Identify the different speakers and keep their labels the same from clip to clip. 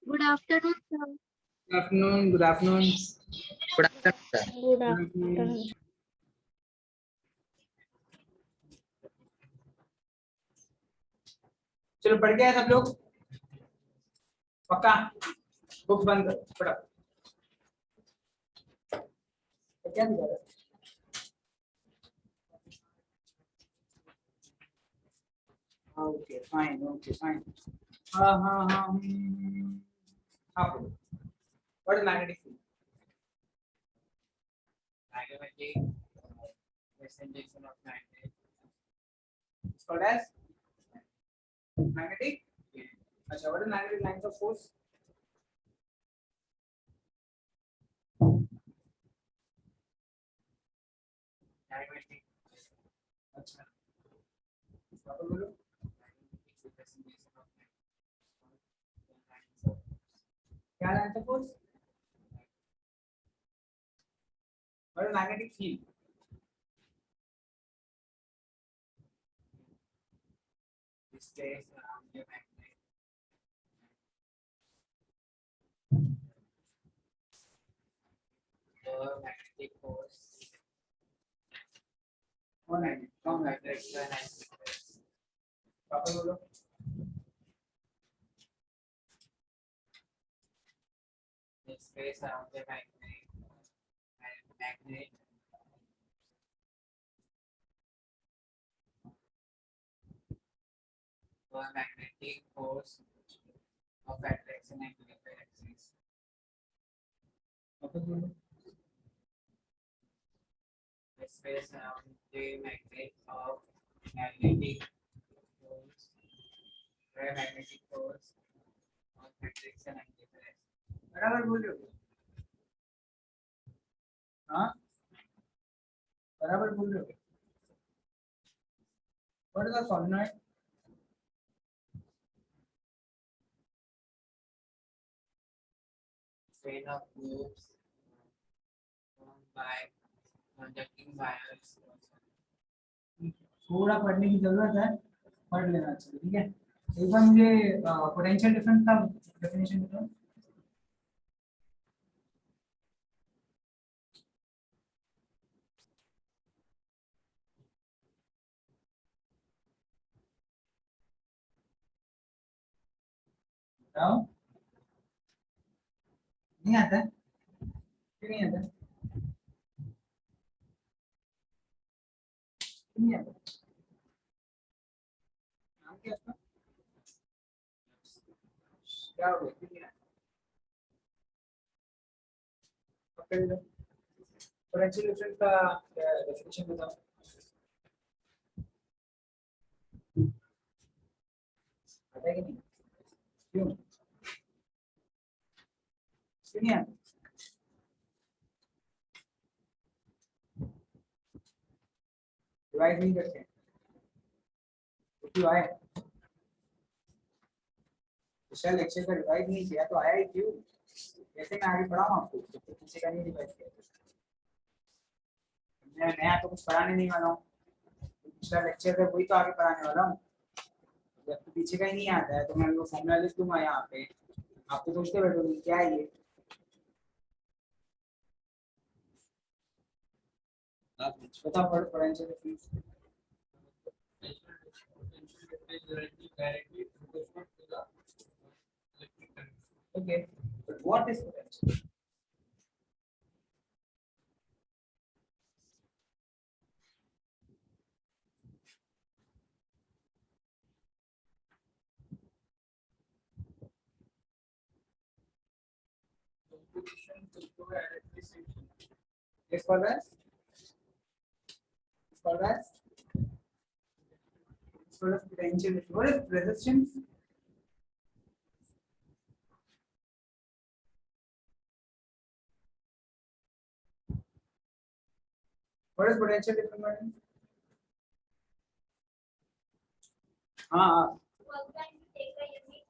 Speaker 1: Good afternoon, sir.
Speaker 2: Good afternoon. Good afternoon.
Speaker 3: Good afternoon, sir.
Speaker 1: Good afternoon.
Speaker 2: चलो पढ़ गए सब लोग पक्का बुक बंद करो पढ़ो तो क्या दिखा रहा है ओके फाइन हाँ आप what is magnetic field presentation of magnet it's called as magnetic अच्छा what is magnetic lines of force magnetic अच्छा वापस बोलो क्या lines of force what is magnetic field stays around the magnet. The magnetic force. One magnet. From magnet. Papa बोलो. The space around the magnet. Magnet. The magnetic force of attraction and repellency. Papa बोलो. The space around the magnet of magnetic force. The magnetic force of attraction and repellency. बराबर बोलो. हाँ बराबर बोल रहे हो what is the solenoid chain of loops formed by conducting wires थोड़ा पढ़ने की जरूरत है पढ़ लेना चाहिए ठीक है एक बार मुझे पोटेंशियल डिफरेंस का डेफिनेशन बताओ बताओ नहीं आता क्यों नहीं आता क्यों नहीं आता नाम क्या है क्या हो गया क्यों नहीं आता पकड़ लो पोटेंशियल डिफरेंस का डेफिनेशन बताओ आता है कि नहीं क्यों क्यों नहीं आता डिवाइड नहीं करते तो क्यों आए पिछला लेक्चर का डिवाइड नहीं किया तो आया ही क्यों कैसे मैं आगे पढ़ाऊँ आपको तो किसी का नहीं डिवाइड किया मैं नया तो कुछ पढ़ाने नहीं वाला हूँ पिछला लेक्चर है वही तो आगे पढ़ाने वाला हूँ जब तो पीछे का ही नहीं आता है तो मैं वो फॉर्मूला लिख दूंगा यहाँ पे आप तो सोचते बैठोगे क्या है ये आप बताओ potential difference okay but what is potential is called as potential what is resistance what is potential difference हाँ
Speaker 1: Work done to take a unit.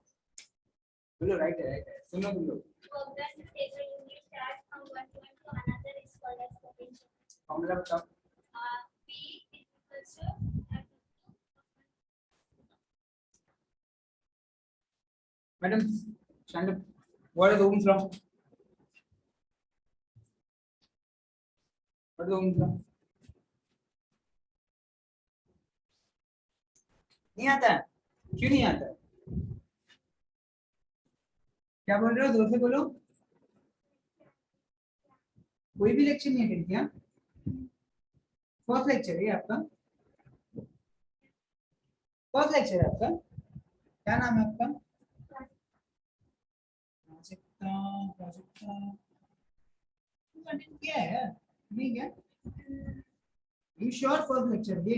Speaker 2: बोलो राइट है सुनो तुम लोग
Speaker 1: Work done to take a unit charge from one point to another is called as potential.
Speaker 2: Formula बताओ
Speaker 1: P is equals to
Speaker 2: madam stand up What is Ohm's law? What is Ohm's law? नहीं आता है? क्यों नहीं आता है? क्या बोल रहे हो? जोर से बोलो। कोई भी लेक्चर नहीं है क्या? फर्स्ट लेक्चर है आपका? फर्स्ट लेक्चर है आपका? क्या नाम है आपका? क्या है? नहीं क्या? You sure फर्स्ट लेक्चर ये?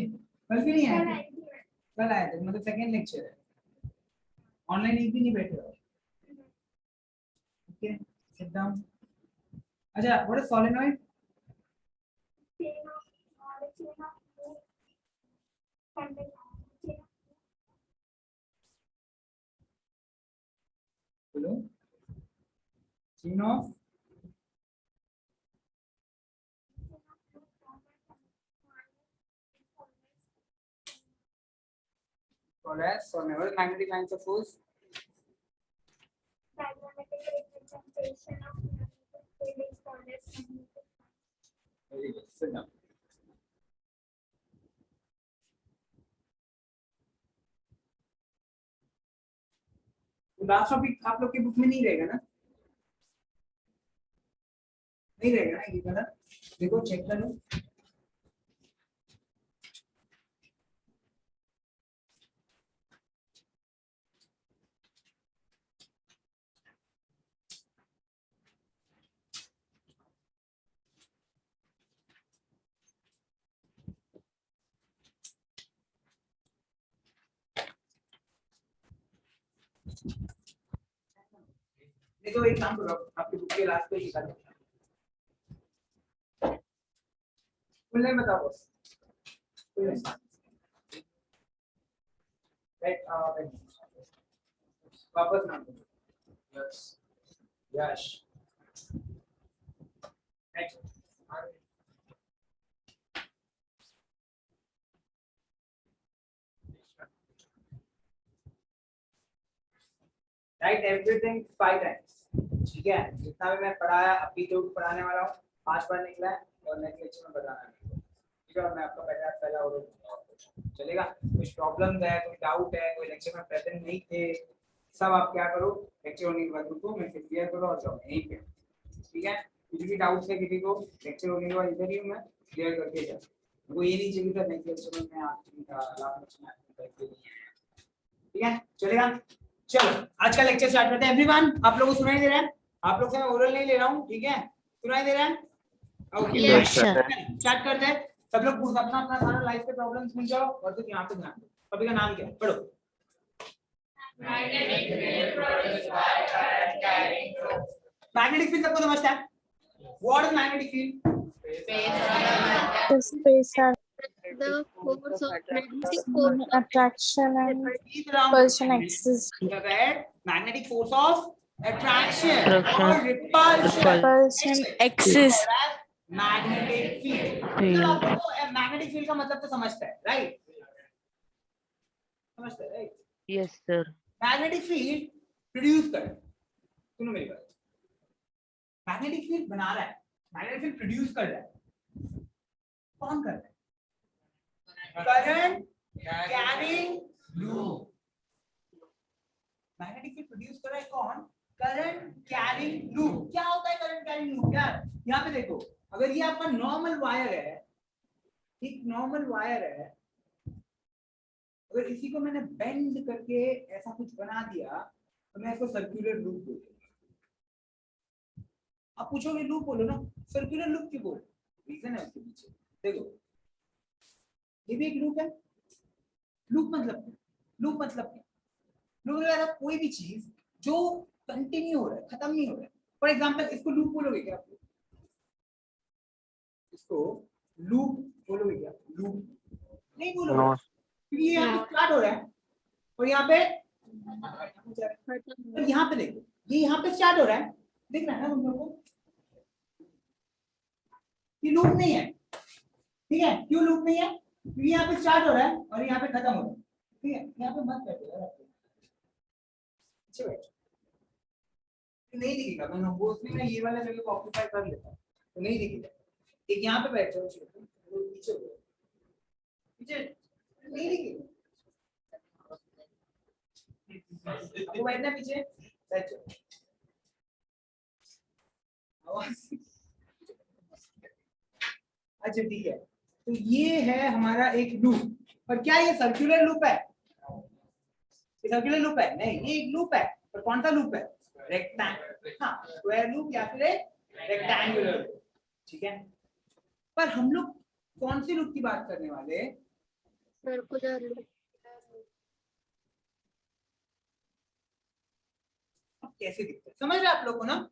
Speaker 2: कल भी नहीं आया? कल आया था, मतलब सेकेंड लेक्चर है। ऑनलाइन एक भी नहीं बैठे हो। Okay, sit down. अच्छा, व्हाट इज सोलेनॉइड? बोलो। Chain of coalesce or never magnetic lines of force. Very good. Sit down. Last topic आप लोग की बुक में नहीं रहेगा ना? नहीं रहेगा ना ये वाला? देखो चेक कर लो। देखो एक काम करो, आपकी बुक के लास्ट पेज निकालो। फुल नेम बताओ बस। Full name. राइट, वापस नाम दो। यस, यश। नेक्स्ट। Right everything 5 times. ठीक है, जितना भी मैं पढ़ाया अभी जो पढ़ाने वाला हूँ 5 बार निकला है और नेक्स्ट लेक्चर में बताना है। ठीक है, और मैं आपका पहला ऑर्डर चलेगा। कुछ प्रॉब्लम है, कोई डाउट है, कोई लेक्चर में प्रेजेंट नहीं थे, सब आप क्या करो, लेक्चर होने के बाद उनको मैं क्लियर करो और जाओ यहीं पे। ठीक है, कुछ भी डाउट है किसी को लेक्चर होने के बाद इधर ही मैं क्लियर करके जाओ। वो ये नहीं चाहिए था नेक्स्ट लेक्चर में मैं आपका लाभ लेक्चर में करके नहीं आया। ठीक है, चलेगा। चलो आज का लेक्चर स्टार्ट करते हैं। एवरीवन, आप लोगों को सुनाई दे रहा है? आप लोग से मैं ओरल नहीं ले रहा हूँ, ठीक है? सुनाई दे रहा है? ओके, स्टार्ट करते हैं। सब लोग अपना अपना सारा लाइफ के प्रॉब्लम्स भूल जाओ और फिर यहाँ पे ध्यान दो। टॉपिक का नाम क्या है? पढ़ो। मैग्नेटिक फील्ड सबको समझता है? What is magnetic field?
Speaker 4: The space and
Speaker 1: The force of magnetic
Speaker 4: the
Speaker 1: force
Speaker 4: attraction and person axis.
Speaker 2: Correct. Magnetic force of attraction or repulsion.
Speaker 4: Repulsion axis.
Speaker 2: Magnetic field. आपको magnetic field का मतलब तो समझता है, right? समझता है, right?
Speaker 3: Yes, sir.
Speaker 2: Magnetic field produce कर, सुनो मेरी बात। मैग्नेटिक फील्ड बना रहा है, मैग्नेटिक फील्ड प्रोड्यूस कर रहा है। कौन कर रहा है? Current carrying loop. Magnetic field produce कर रहा है कौन? Current carrying loop. क्या होता है करंट कैरिंग लूप यार? यहाँ पे देखो, अगर ये आपका नॉर्मल वायर है, एक नॉर्मल वायर है, अगर इसी को मैंने बेंड करके ऐसा कुछ बना दिया तो मैं इसको सर्कुलर लूप बोलूंगा। आप पूछोगे लूप बोलो ना, सर्कुलर लूप क्यों बोल? रीजन है उसके पीछे। देखो ये भी एक लूप है। लूप मतलब क्या? लूप मतलब कोई भी चीज जो कंटिन्यू हो रहा है, खत्म नहीं हो रहा है। फॉर एग्जांपल इसको लूप बोलोगे क्या? इसको लूप बोलोगे क्या? लूप नहीं बोलोगे, क्योंकि ये यहाँ पे स्टार्ट हो रहा है और यहाँ पे और यहाँ पे देखो, ये यहाँ पे स्टार्ट हो रहा है, दिख रहा है ना तुम लोगों को? ये लूप नहीं है, ठीक है? क्यों लूप नहीं है? क्योंकि यहाँ पे स्टार्ट हो रहा है और यहाँ पे खत्म हो रहा है, ठीक है? यहाँ पे मत कर दो यार, नहीं दिखेगा, मैं मोस्टली मैं ये वाला जगह को ऑक्यूपाई कर लेता हूँ तो नहीं दिखेगा। एक यहाँ पे बैठ जाओ, पीछे हो जाओ। पीछे नहीं दिखेगा, आपको बैठना है पीछे, बैठ जाओ। अच्छा ठीक है, तो ये है हमारा एक लूप। पर क्या ये सर्कुलर लूप है? ये सर्कुलर लूप है? नहीं, ये एक लूप है। पर कौन सा लूप है? रेक्टेंगल, हाँ स्क्वायर लूप या फिर एक रेक्टेंगुलर लूप, ठीक है। पर हम लोग कौन सी लूप की बात करने वाले हैं?
Speaker 1: Circular loop.
Speaker 2: अब कैसे दिखता है समझ रहे आप लोग को ना?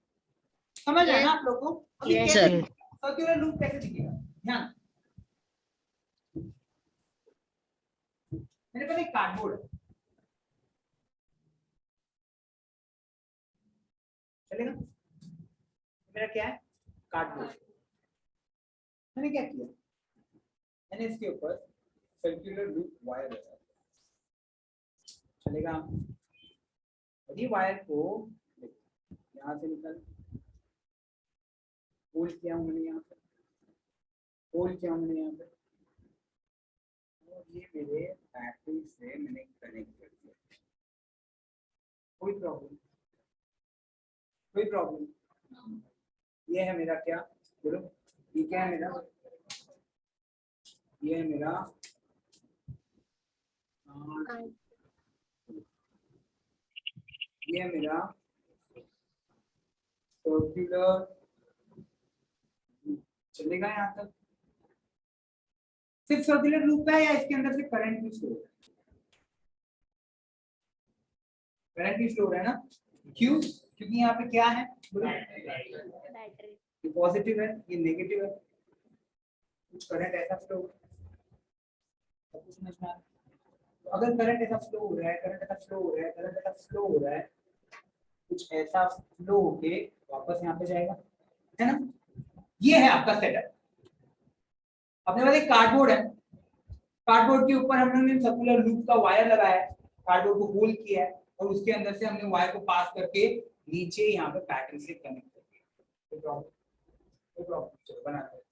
Speaker 2: समझ रहे हैं ना आप लोग को? अब ये
Speaker 4: Yes,
Speaker 2: कैसे
Speaker 4: sir.
Speaker 2: सर्कुलर लूप कैसे दिखेगा? ध्यान, मेरे पास एक कार्डबोर्ड है, चलेगा? मेरा क्या है? कार्डबोर्ड। मैंने क्या किया, मैंने इसके ऊपर सर्कुलर लूप वायर लगाया, चलेगा? और ये वायर को यहाँ से निकल होल किया हूँ मैंने, यहाँ पे होल किया हूँ मैंने यहाँ पे, और ये मेरे बैटरी से मैंने कनेक्ट कर दिया। कोई प्रॉब्लम? कोई प्रॉब्लम? ये है मेरा क्या, बोलो, ये क्या है मेरा? ये है मेरा ये है मेरा सर्कुलर, चलेगा यहाँ तक? सिर्फ सर्कुलर लूप है या इसके अंदर से करंट भी फ्लो हो रहा है? करंट भी फ्लो हो रहा है ना? क्यों? क्योंकि यहाँ पे क्या है,
Speaker 1: बैटरी।
Speaker 2: ये पॉजिटिव है, ये नेगेटिव है, कुछ करंट ऐसा फ्लो हो रहा है, कुछ समझ में आ रहा है? तो अगर करंट ऐसा फ्लो हो रहा है, करंट ऐसा फ्लो हो रहा है, करंट ऐसा फ्लो हो रहा है, कुछ ऐसा फ्लो होके वापस यहाँ पे जाएगा, है ना? ये है आपका सेटअप। अपने पास एक कार्डबोर्ड है, कार्डबोर्ड के ऊपर हम लोगों ने सर्कुलर लूप का वायर लगाया है, कार्डबोर्ड को होल किया है और उसके अंदर से हमने वायर को पास करके नीचे यहाँ पे बैटरी से कनेक्ट कर दिया। कोई प्रॉब्लम? कोई प्रॉब्लम? चलो बनाते हैं।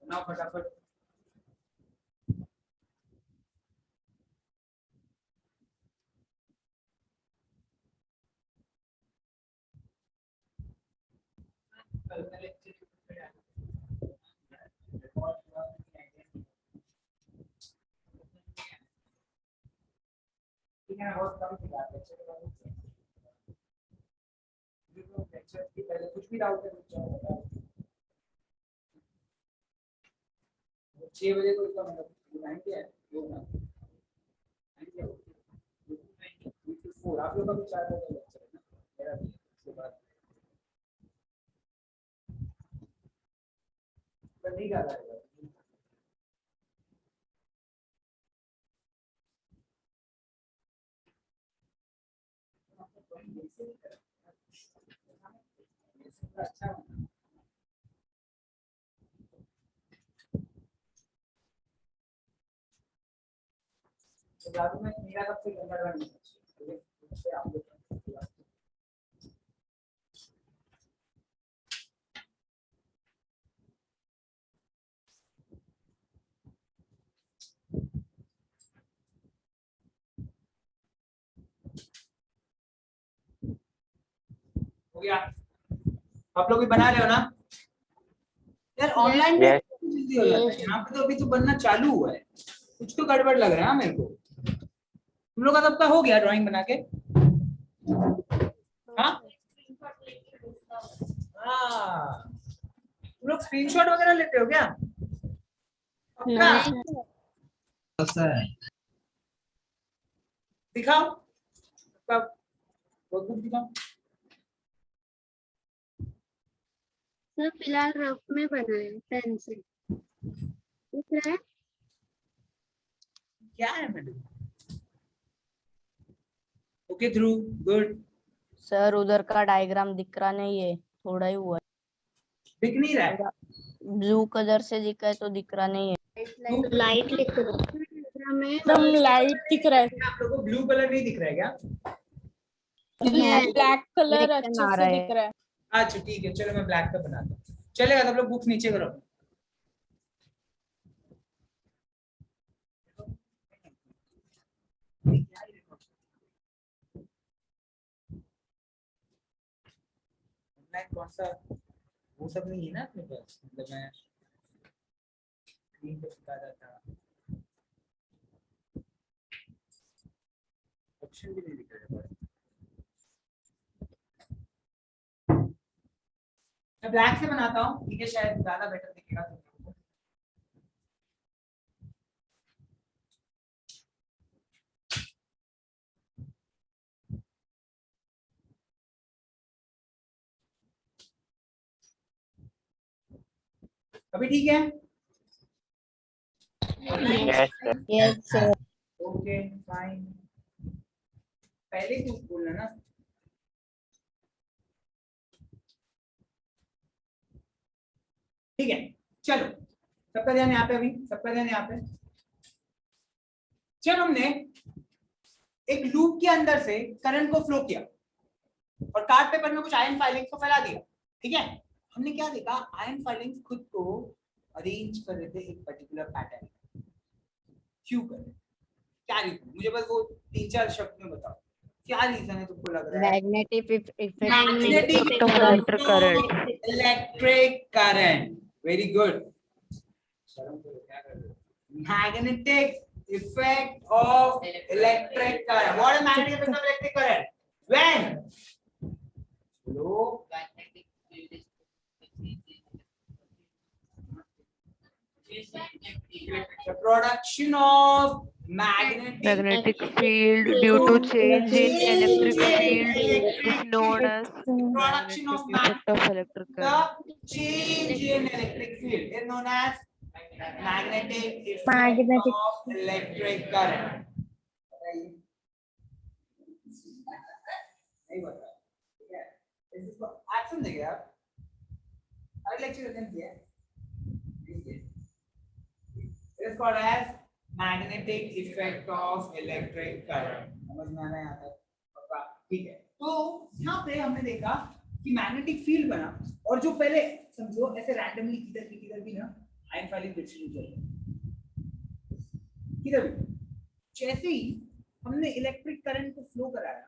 Speaker 2: बनाओ फटाफट। ठीक है, बहुत कम थी बात, लेक्चर की पहले कुछ भी डाउट है बताओ। 6 बजे को इसका मतलब टाइम क्या है? वो ना टाइम क्या है? आप लोग का भी 4 बजे लेक्चर है ना, मेरा भी उसके बाद नहीं कर रहा है। अच्छा, तो जादू में मेरा सबसे गंदा रंग है, उससे आप लोग हो गया? आप लोग भी बना रहे हो ना यार? ऑनलाइन में जल्दी हो जाता है, यहाँ पे तो अभी तो बनना चालू हुआ है, कुछ तो गड़बड़ लग रहा है मेरे को। तुम लोग का सबका हो गया ड्राइंग बना के? हाँ हाँ, तुम लोग स्क्रीनशॉट वगैरह लेते हो क्या? पक्का? दिखाओ नोटबुक दिखाओ।
Speaker 5: सर फिलहाल रफ में बनाए पेन से दिख रहा है।
Speaker 2: क्या है मैडम? ओके ध्रुव, गुड।
Speaker 6: सर उधर का डायग्राम दिख रहा नहीं है, थोड़ा ही हुआ
Speaker 2: दिख नहीं रहा है?
Speaker 6: ब्लू कलर से दिखा है तो दिख रहा नहीं है।
Speaker 5: लाइट लिख दो में
Speaker 4: एकदम लाइट दिख रहा है,
Speaker 2: आप लोगों को ब्लू कलर नहीं दिख रहा है क्या?
Speaker 4: ब्लैक कलर
Speaker 6: Direction
Speaker 4: अच्छे
Speaker 6: आ
Speaker 4: से
Speaker 6: रहा है।
Speaker 4: दिख रहा है।
Speaker 2: अच्छा ठीक है, चलो मैं ब्लैक का बनाता हूँ। चलेगा? तो आप लोग बुक्स नीचे करो। कौन सा वो सब नहीं है ना अपने पास, मतलब मैं स्क्रीन पे दिखा जाता, ऑप्शन भी नहीं दिख रहा है। मैं ब्लैक से बनाता हूँ, ठीक है? शायद ज्यादा बेटर दिखेगा तुम लोगों को। अभी ठीक है?
Speaker 6: Yes sir.
Speaker 2: Okay fine. पहले क्यों बोलना ना? ठीक है, चलो सबका ध्यान यहाँ पे, अभी सबका ध्यान यहाँ पे। जब हमने एक लूप के अंदर से करंट को फ्लो किया और कार्ड पेपर में कुछ आयन फाइलिंग्स को फैला दिया, ठीक है? हमने क्या देखा? आयन फाइलिंग्स खुद को अरेंज कर रहे थे एक पर्टिकुलर पैटर्न। क्यों कर रहे? क्या रीजन? मुझे बस वो 3-4 शब्द में बताओ, क्या रीजन है तुमको लग रहा है?
Speaker 6: Magnetic effect
Speaker 2: Magnetic
Speaker 6: of electric current.
Speaker 2: electric current. Very good. Magnetic effect of electric current. What is magnetic effect of electric current? When the production of magnetic
Speaker 7: field due to change in electric field is known as
Speaker 2: production of
Speaker 7: effect of electric current.
Speaker 2: the change in electric field is known as magnetic effect
Speaker 4: Magnetic.
Speaker 2: of electric current. नहीं बता, ठीक है? इसको आप समझेंगे आप? अगले lecture में दिया है। It is called as magnetic effect of electric current. समझ में आना है यहाँ तक? पक्का? ठीक है। तो यहाँ पे हमने देखा कि मैग्नेटिक फील्ड बना, और जो पहले समझो ऐसे रैंडमली किधर भी ना आयन फाइलिंग डिस्ट्रीब्यूट कर किधर भी, जैसे ही हमने इलेक्ट्रिक करंट को फ्लो कराया,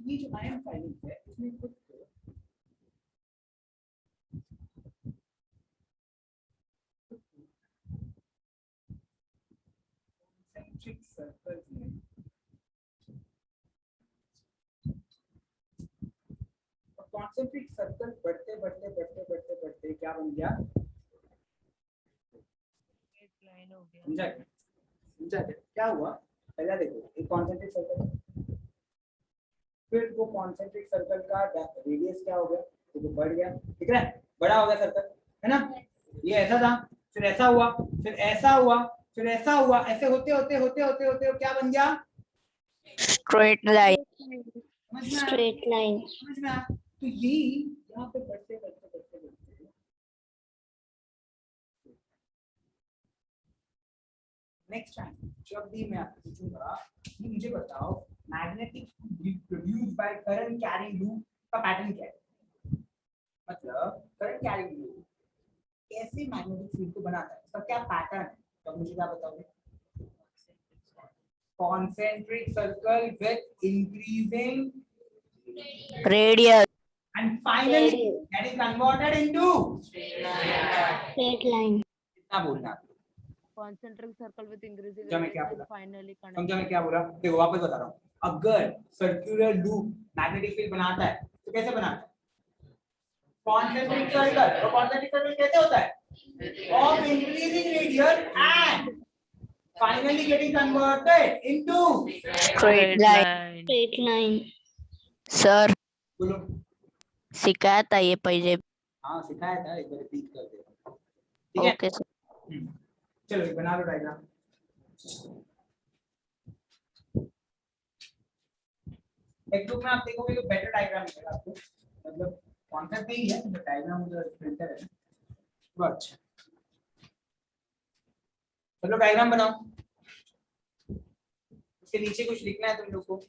Speaker 2: ये जो आयन फाइलिंग है इसमें खुद को कॉन्सेंट्रिक सर्कल्स में कॉन्सेंट्रिक सर्कल बढ़ते बढ़ते बढ़ते बढ़ते बढ़ते क्या बन गया? समझा क्या? समझा क्या? क्या हुआ? पहला देखो, एक कॉन्सेंट्रिक सर्कल, फिर वो कॉन्सेंट्रिक सर्कल का रेडियस क्या हो गया? तो बढ़ गया, ठीक है? बड़ा हो गया सर्कल, है ना? ये ऐसा था, फिर ऐसा हुआ, फिर ऐसा हुआ, फिर ऐसा हुआ, ऐसे होते होते होते होते होते क्या बन गया?
Speaker 6: Straight line.
Speaker 5: Straight line.
Speaker 2: समझ में आया? तो यही यहाँ पे बढ़ते बढ़ते बढ़ते बढ़ते नेक्स्ट टाइम जब भी मैं आपको पूछूंगा कि मुझे बताओ magnetic produce by current carrying loop का पैटर्न क्या है, मतलब करंट कैरिंग लूप कैसे मैग्नेटिक फील्ड को बनाता है, इसका क्या पैटर्न है, तो मुझे क्या बताओगे? Concentric circle with increasing
Speaker 6: Radius.
Speaker 2: and finally getting converted into
Speaker 5: Straight line.
Speaker 2: कितना बोलना है?
Speaker 7: Concentric circle with increasing
Speaker 2: समझा मैं क्या
Speaker 7: radius
Speaker 2: बोला?
Speaker 7: and finally
Speaker 2: समझा मैं क्या बोला? देखो वापस बता रहा हूँ. अगर सर्कुलर लूप मैग्नेटिक फील्ड बनाता है तो कैसे बनाता है? Concentric circle. तो कॉन्सेंट्रिक सर्कल कैसे होता है? Of increasing radius and finally getting converted into
Speaker 6: Straight line.
Speaker 5: Straight line.
Speaker 6: Sir,
Speaker 2: बोलो.
Speaker 6: सिखाया था ये पहले.
Speaker 2: हाँ सिखाया था, एक बार रिपीट कर दे. ठीक है.
Speaker 6: Okay, sir.
Speaker 2: चलो ये बना लो डायग्राम. एक बुक में आप देखोगे तो बेटर डायग्राम मिलेगा आपको. मतलब कॉन्सेप्ट नहीं है, तो डायग्राम जो प्रिंटर है वो अच्छा. चलो डायग्राम बनाओ. इसके नीचे कुछ लिखना है तुम लोग को.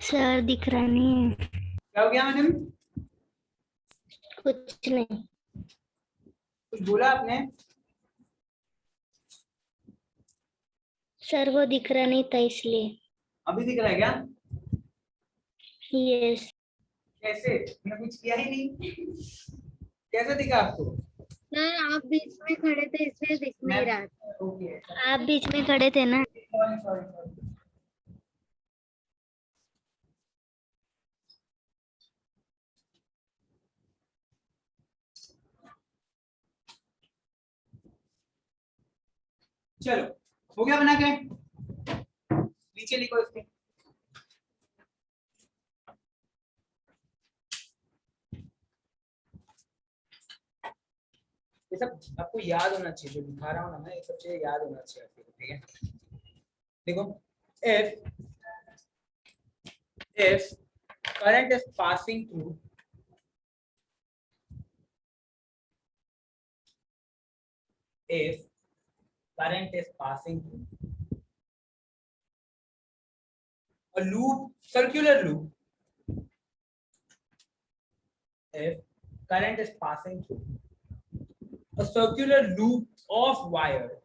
Speaker 5: सर दिख रहा नहीं है.
Speaker 2: क्या हो गया मैडम?
Speaker 5: कुछ नहीं.
Speaker 2: कुछ बोला आपने?
Speaker 5: सर वो दिख रहा नहीं था इसलिए.
Speaker 2: अभी दिख रहा है क्या?
Speaker 5: यस.
Speaker 2: कैसे? मैंने कुछ किया ही नहीं. कैसे दिखा आपको?
Speaker 5: सर आप बीच में खड़े थे इसलिए दिख नहीं रहा.
Speaker 2: ओके.
Speaker 5: आप बीच में खड़े थे ना.
Speaker 2: सॉरी. चलो हो गया बना के. नीचे लिखो इसके. ये सब आपको याद होना चाहिए, जो दिखा रहा हूँ ना मैं, ये सब चीजें याद होना चाहिए आपको. ठीक है. देखो if current is passing through if current is passing through a loop, circular loop, if current is passing through a circular loop of wire,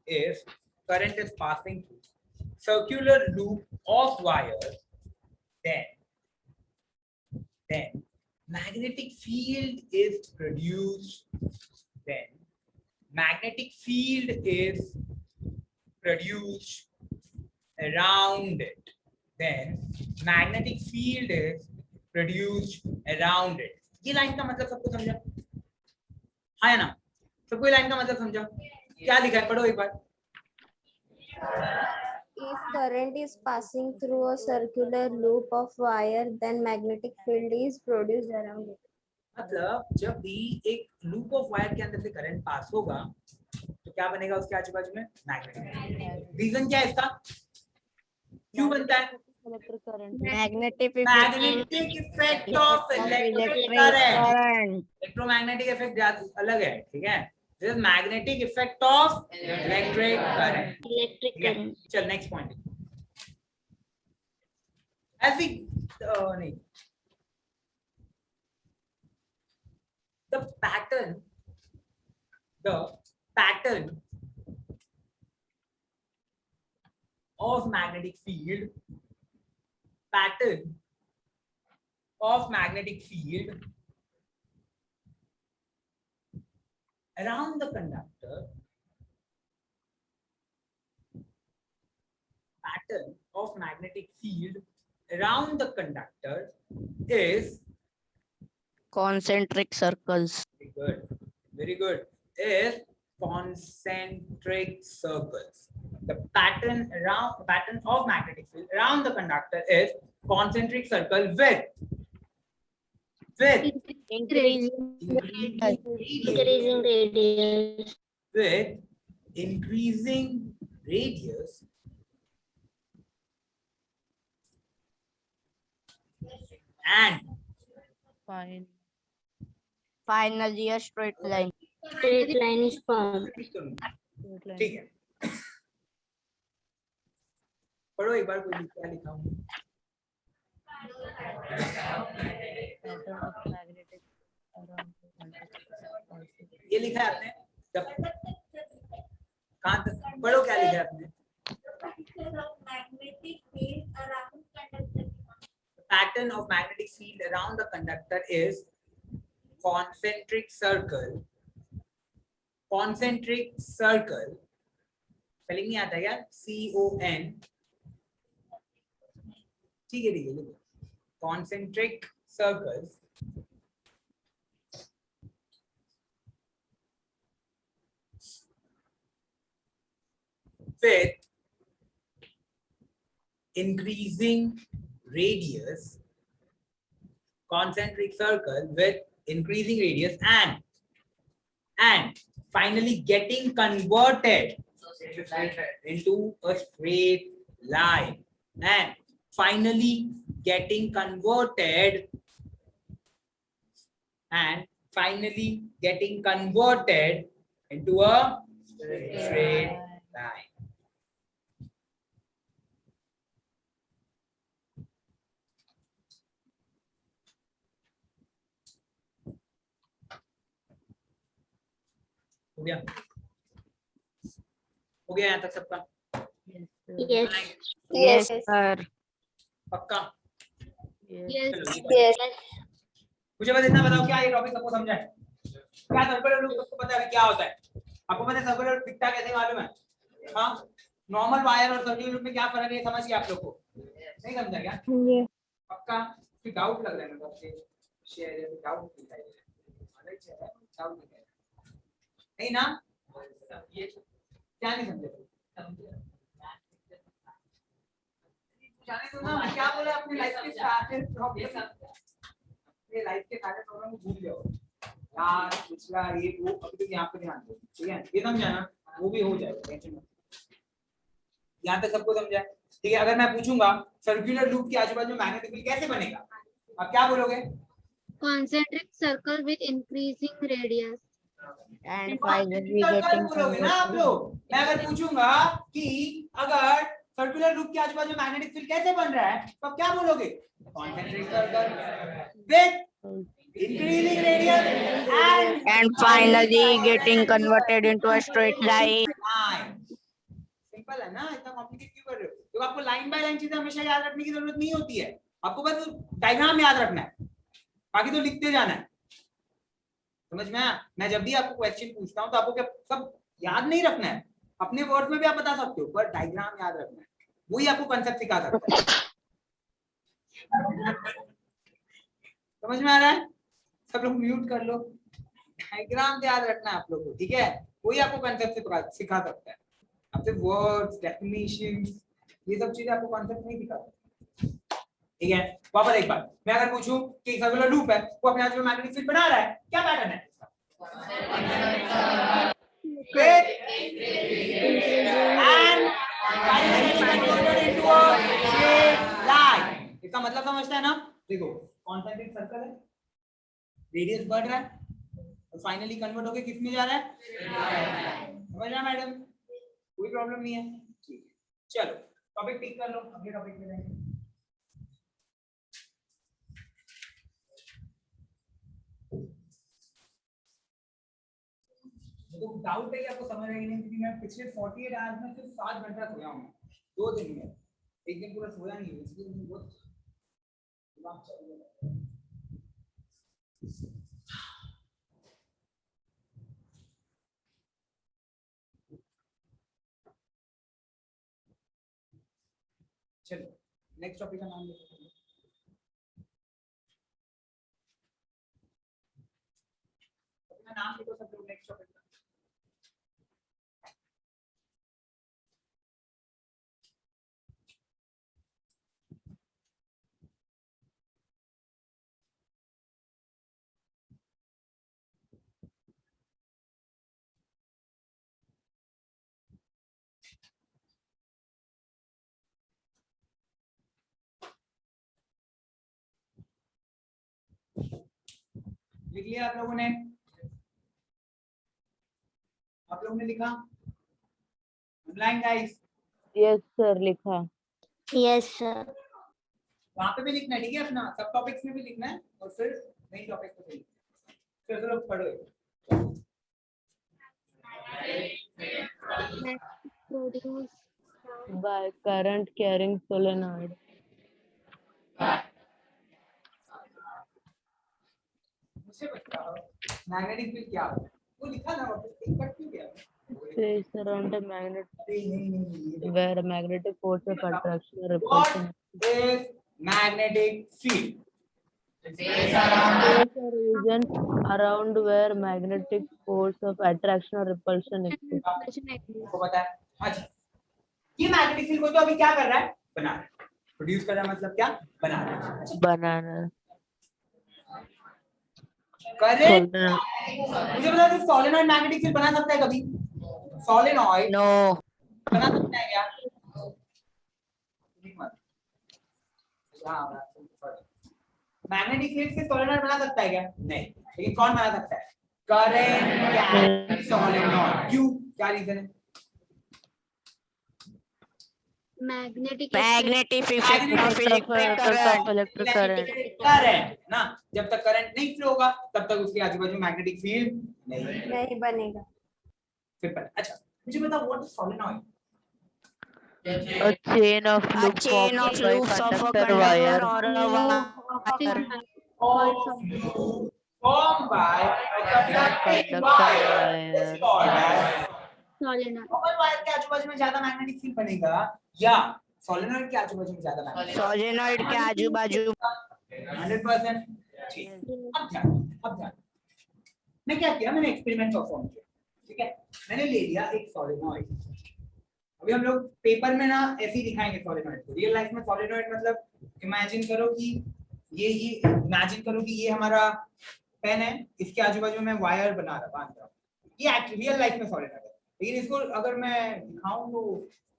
Speaker 2: if current is passing through circular loop of wire, then magnetic field is produced. Then magnetic field is produced around it. Then magnetic field is produced around it. ये line का मतलब सबको समझा? हाँ या ना? सबको ये लाइन का मतलब समझा? क्या लिखा है? पढ़ो एक बार.
Speaker 8: If current is passing through a circular loop of wire, then magnetic field is produced around it.
Speaker 2: मतलब जब भी एक लूप ऑफ वायर के अंदर से करंट पास होगा तो क्या बनेगा उसके आजू बाजू में? मैग्नेटिक. रीजन क्या है इसका? क्यों बनता है?
Speaker 7: electric current.
Speaker 6: Magnetic
Speaker 2: magnetic effect of electric current. Electromagnetic effect अलग है. ठीक है. This is magnetic effect of electric current.
Speaker 5: Electric current.
Speaker 2: चल नेक्स्ट पॉइंट. एज वी नहीं, the pattern of magnetic field around the conductor, pattern of magnetic field around the conductor is
Speaker 6: concentric circles.
Speaker 2: very good, is concentric circles. The pattern of magnetic field around the conductor is concentric circle with
Speaker 6: Increasing
Speaker 5: Increasing radius.
Speaker 2: with increasing radius and
Speaker 7: Fine.
Speaker 6: Finally, a straight line.
Speaker 5: Straight line is formed.
Speaker 7: Straight line.
Speaker 2: ठीक है, पढ़ो एक बार, कोई क्या लिखा हूँ।
Speaker 7: Pattern of magnetic around the conductor.
Speaker 2: ये लिखा है आपने, जब कहाँ तक पढ़ो, क्या लिखा है आपने।
Speaker 1: Magnetic field around conductor.
Speaker 2: The pattern of magnetic field around the conductor is concentric circle. Concentric circle, spelling नहीं आता क्या? CON, ठीक है लिखो, concentric circles with increasing radius, concentric circle with increasing radius and finally getting converted into a straight line, and finally getting converted into a straight line. हो गया, हो गया यहाँ तक सबका?
Speaker 5: Yes.
Speaker 6: Yes, sir.
Speaker 2: पक्का?
Speaker 5: Yes.
Speaker 2: चलो, ये
Speaker 8: Yes.
Speaker 2: मुझे बस इतना बताओ, क्या ये टॉपिक सबको समझा है? क्या सर्कुलर लूप सबको पता है क्या होता है? आपको पता है सर्कुलर लूप दिखता कैसे, मालूम है? हाँ, नॉर्मल वायर और सर्कुलर लूप में क्या फर्क है, समझ गए आप लोग को? नहीं समझा क्या? पक्का? फिर डाउट लग रहा है मतलब से शेयर है, डाउट दिखाई दे रहा है, डाउट दिखाई दे रहा है नहीं ना? ये क्या नहीं समझे? जाने दो ना, क्या बोला अपनी लाइफ के सारे प्रॉब्लम, ये लाइफ के सारे प्रॉब्लम को भूल जाओ यार, पिछला ये वो, अभी तो यहाँ पे ध्यान दो, ठीक है? ये समझाना, वो भी हो जाएगा, टेंशन मत। यहाँ तक सबको समझा है? ठीक है, अगर मैं पूछूंगा सर्कुलर लूप के आजू बाजू मैग्नेटिक फील्ड कैसे बनेगा, आप क्या बोलोगे?
Speaker 5: Concentric circle with increasing radius.
Speaker 6: And finally
Speaker 2: circle
Speaker 6: getting
Speaker 2: बोलोगे ना आप लोग। मैं अगर पूछूंगा कि अगर सर्कुलर लूप के आजू बाजू मैग्नेटिक फील्ड कैसे बन रहा है, तो आप क्या बोलोगे? Concentric circle with increasing radius
Speaker 6: and finally getting converted into a straight line.
Speaker 2: Simple है ना, इतना कॉम्प्लिकेट क्यों कर रहे हो? तो आपको लाइन बाय लाइन चीजें हमेशा याद रखने की जरूरत नहीं होती है, आपको बस डायग्राम याद रखना है, बाकी तो लिखते जाना है, समझ में आया? मैं जब भी आपको क्वेश्चन पूछता हूँ तो आपको क्या सब याद नहीं रखना है, अपने वर्ड में भी आप बता सकते हो, पर डायग्राम याद रखना है, वही आपको कांसेप्ट सिखा सकता है। समझ में आ रहा है? सब लोग म्यूट कर लो, डायग्राम याद रखना है आप लोगों को, ठीक है? वही आपको कांसेप्ट सिखा सकता है, आपसे वर्ड्स, डेफिनेशंस, ये सब चीजें आपको कांसेप्ट नहीं सिखा सकता, ठीक है? वापस एक बार, मैं अगर पूछूं कि सर्कुलर लूप है, वो अपने आजू बाजू मैग्नेटिक फील्ड बना रहा है, क्या पैटर्न है इसका? and finally converted into a straight line. इसका मतलब समझता है ना? देखो, कॉन्सेंट्रिक सर्कल है, रेडियस बढ़ रहा है और फाइनली कन्वर्ट होके किस में जा रहा है? समझ रहा मैडम? कोई प्रॉब्लम नहीं है, ठीक है? चलो टॉपिक टिक कर लो, अगले टॉपिक पे जाएंगे। तो डाउट है कि आपको समझ आई नहीं, क्योंकि मैं पिछले 48 आवर्स में सिर्फ 7 घंटा सोया हूं, 2 दिन में, एक दिन पूरा सोया नहीं, इसलिए मुझे बहुत दिमाग चल रहा है। चलो नेक्स्ट टॉपिक का नाम लेते हैं। अपना नाम लिखो सब लोग, नेक्स्ट टॉपिक का। लिख लिया आप लोगों ने? आप लोगों ने लिखा? ऑनलाइन गाइस
Speaker 6: यस सर लिखा।
Speaker 8: Yes, sir.
Speaker 2: वहां पे भी लिखना है, ठीक है? अपना सब टॉपिक्स में भी लिखना है और फिर मेन टॉपिक पे भी। चलो पढ़ो।
Speaker 5: Produce
Speaker 6: By current carrying solenoid.
Speaker 2: मुझे बताओ मैग्नेटिक फील्ड क्या होता है? वो लिखा ना वापस एक बार क्यों गया?
Speaker 6: Space around a magnet
Speaker 2: नहीं
Speaker 6: where a magnetic force of attraction or
Speaker 2: What
Speaker 6: repulsion.
Speaker 2: is magnetic field?
Speaker 6: Space a region around where magnetic force of attraction or repulsion exists.
Speaker 2: आपको पता है? अच्छा ये मैग्नेटिक फील्ड को तो अभी क्या कर रहा है? बना रहा है। प्रोड्यूस कर रहा है मतलब क्या? बना रहा है।
Speaker 6: Banana.
Speaker 2: करेक्ट।
Speaker 6: Solenoid.
Speaker 2: मुझे बता दो सोलेनॉइड मैग्नेटिक फील्ड बना सकता है कभी? Solenoid
Speaker 6: No.
Speaker 2: बना सकता है क्या? मैग्नेटिक फील्ड से सोलेनॉइड बना सकता है क्या? नहीं। लेकिन कौन बना सकता है? Current carrying solenoid. क्यों? क्या रीजन है?
Speaker 5: magnetic
Speaker 6: Electric current.
Speaker 2: करंट ना, जब तक करंट नहीं फ्लो होगा तब तक उसके आजू बाजू मैग्नेटिक फील्ड
Speaker 8: नहीं बनेगा।
Speaker 2: सिंपल। अच्छा मुझे बताओ what is solenoid?
Speaker 7: A chain of loops formed by conductor wire.
Speaker 2: Formed by a conducting
Speaker 7: Conductor
Speaker 2: wire is
Speaker 7: wire.
Speaker 2: called as
Speaker 5: solenoid.
Speaker 2: Local wire के आजू बाजू में ज्यादा मैग्नेटिक फील्ड बनेगा या सोलेनॉइड के आजू बाजू में ज्यादा मैग्नेटिक?
Speaker 3: सोलेनॉइड के आजू बाजू
Speaker 2: 100%। ठीक। अब ध्यान मैं क्या किया, मैंने एक्सपेरिमेंट परफॉर्म किया, ठीक है? मैंने ले लिया एक सोलेनॉइड। अभी हम लोग पेपर में ना ऐसे ही दिखाएंगे सोलेनॉइड को। रियल लाइफ में सोलेनॉइड मतलब इमेजिन करो कि ये इमेजिन करो कि ये हमारा पेन है, इसके आजू बाजू में वायर बना रहा बांध रहा हूं। ये एक्चुअली रियल लाइफ में सोलेनॉइड है, लेकिन इसको अगर मैं दिखाऊं तो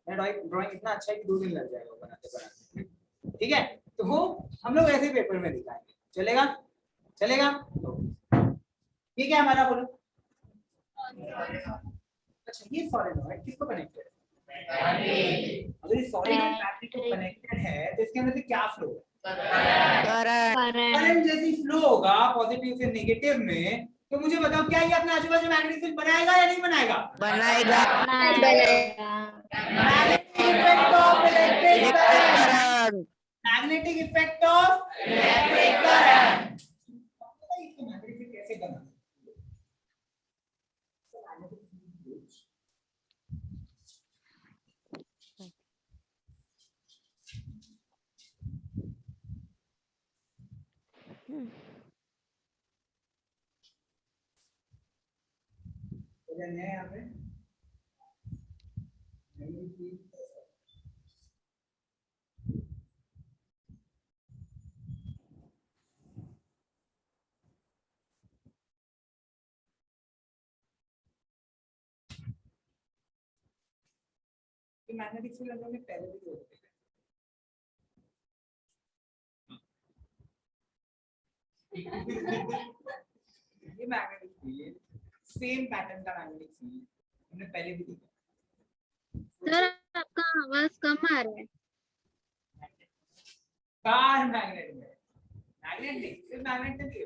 Speaker 2: ड्राइंग इतना अच्छा है कि 2 दिन लग जाएगा बनाते। ठीक है, तो वो हम लोग ऐसे पेपर में दिखाएंगे। चलेगा? तो ये क्या हमारा बोलो? अच्छा ये सोलेनॉइड किसको कनेक्टेड है? अगर ये सोलेनॉइड बैटरी को कनेक्टेड है तो इसके अंदर से क्या फ्लो है? करंट जैसी फ्लो होगा पॉजिटिव से नेगेटिव में। तो मुझे बताओ क्या ये अपने आजू बाजू मैग्नेटिक फील्ड बनाएगा या नहीं बनाएगा?
Speaker 3: बनाएगा।
Speaker 2: Magnetic effect of electric current. Magnetic effect of electric current. इसको मैग्नेटिक फील्ड कैसे बना? यहाँ पे मैग्नेटिक फील्ड हम लोग ने पहले भी होते हैं। ये मैग्नेटिक फील्ड सेम पैटर्न का मैग्नेटिक फील्ड हमने पहले भी देखा।
Speaker 5: सर आपका आवाज कम आ रहा है।
Speaker 2: कार मैग्नेट में मैग्नेटिक सिर्फ मैग्नेट नहीं,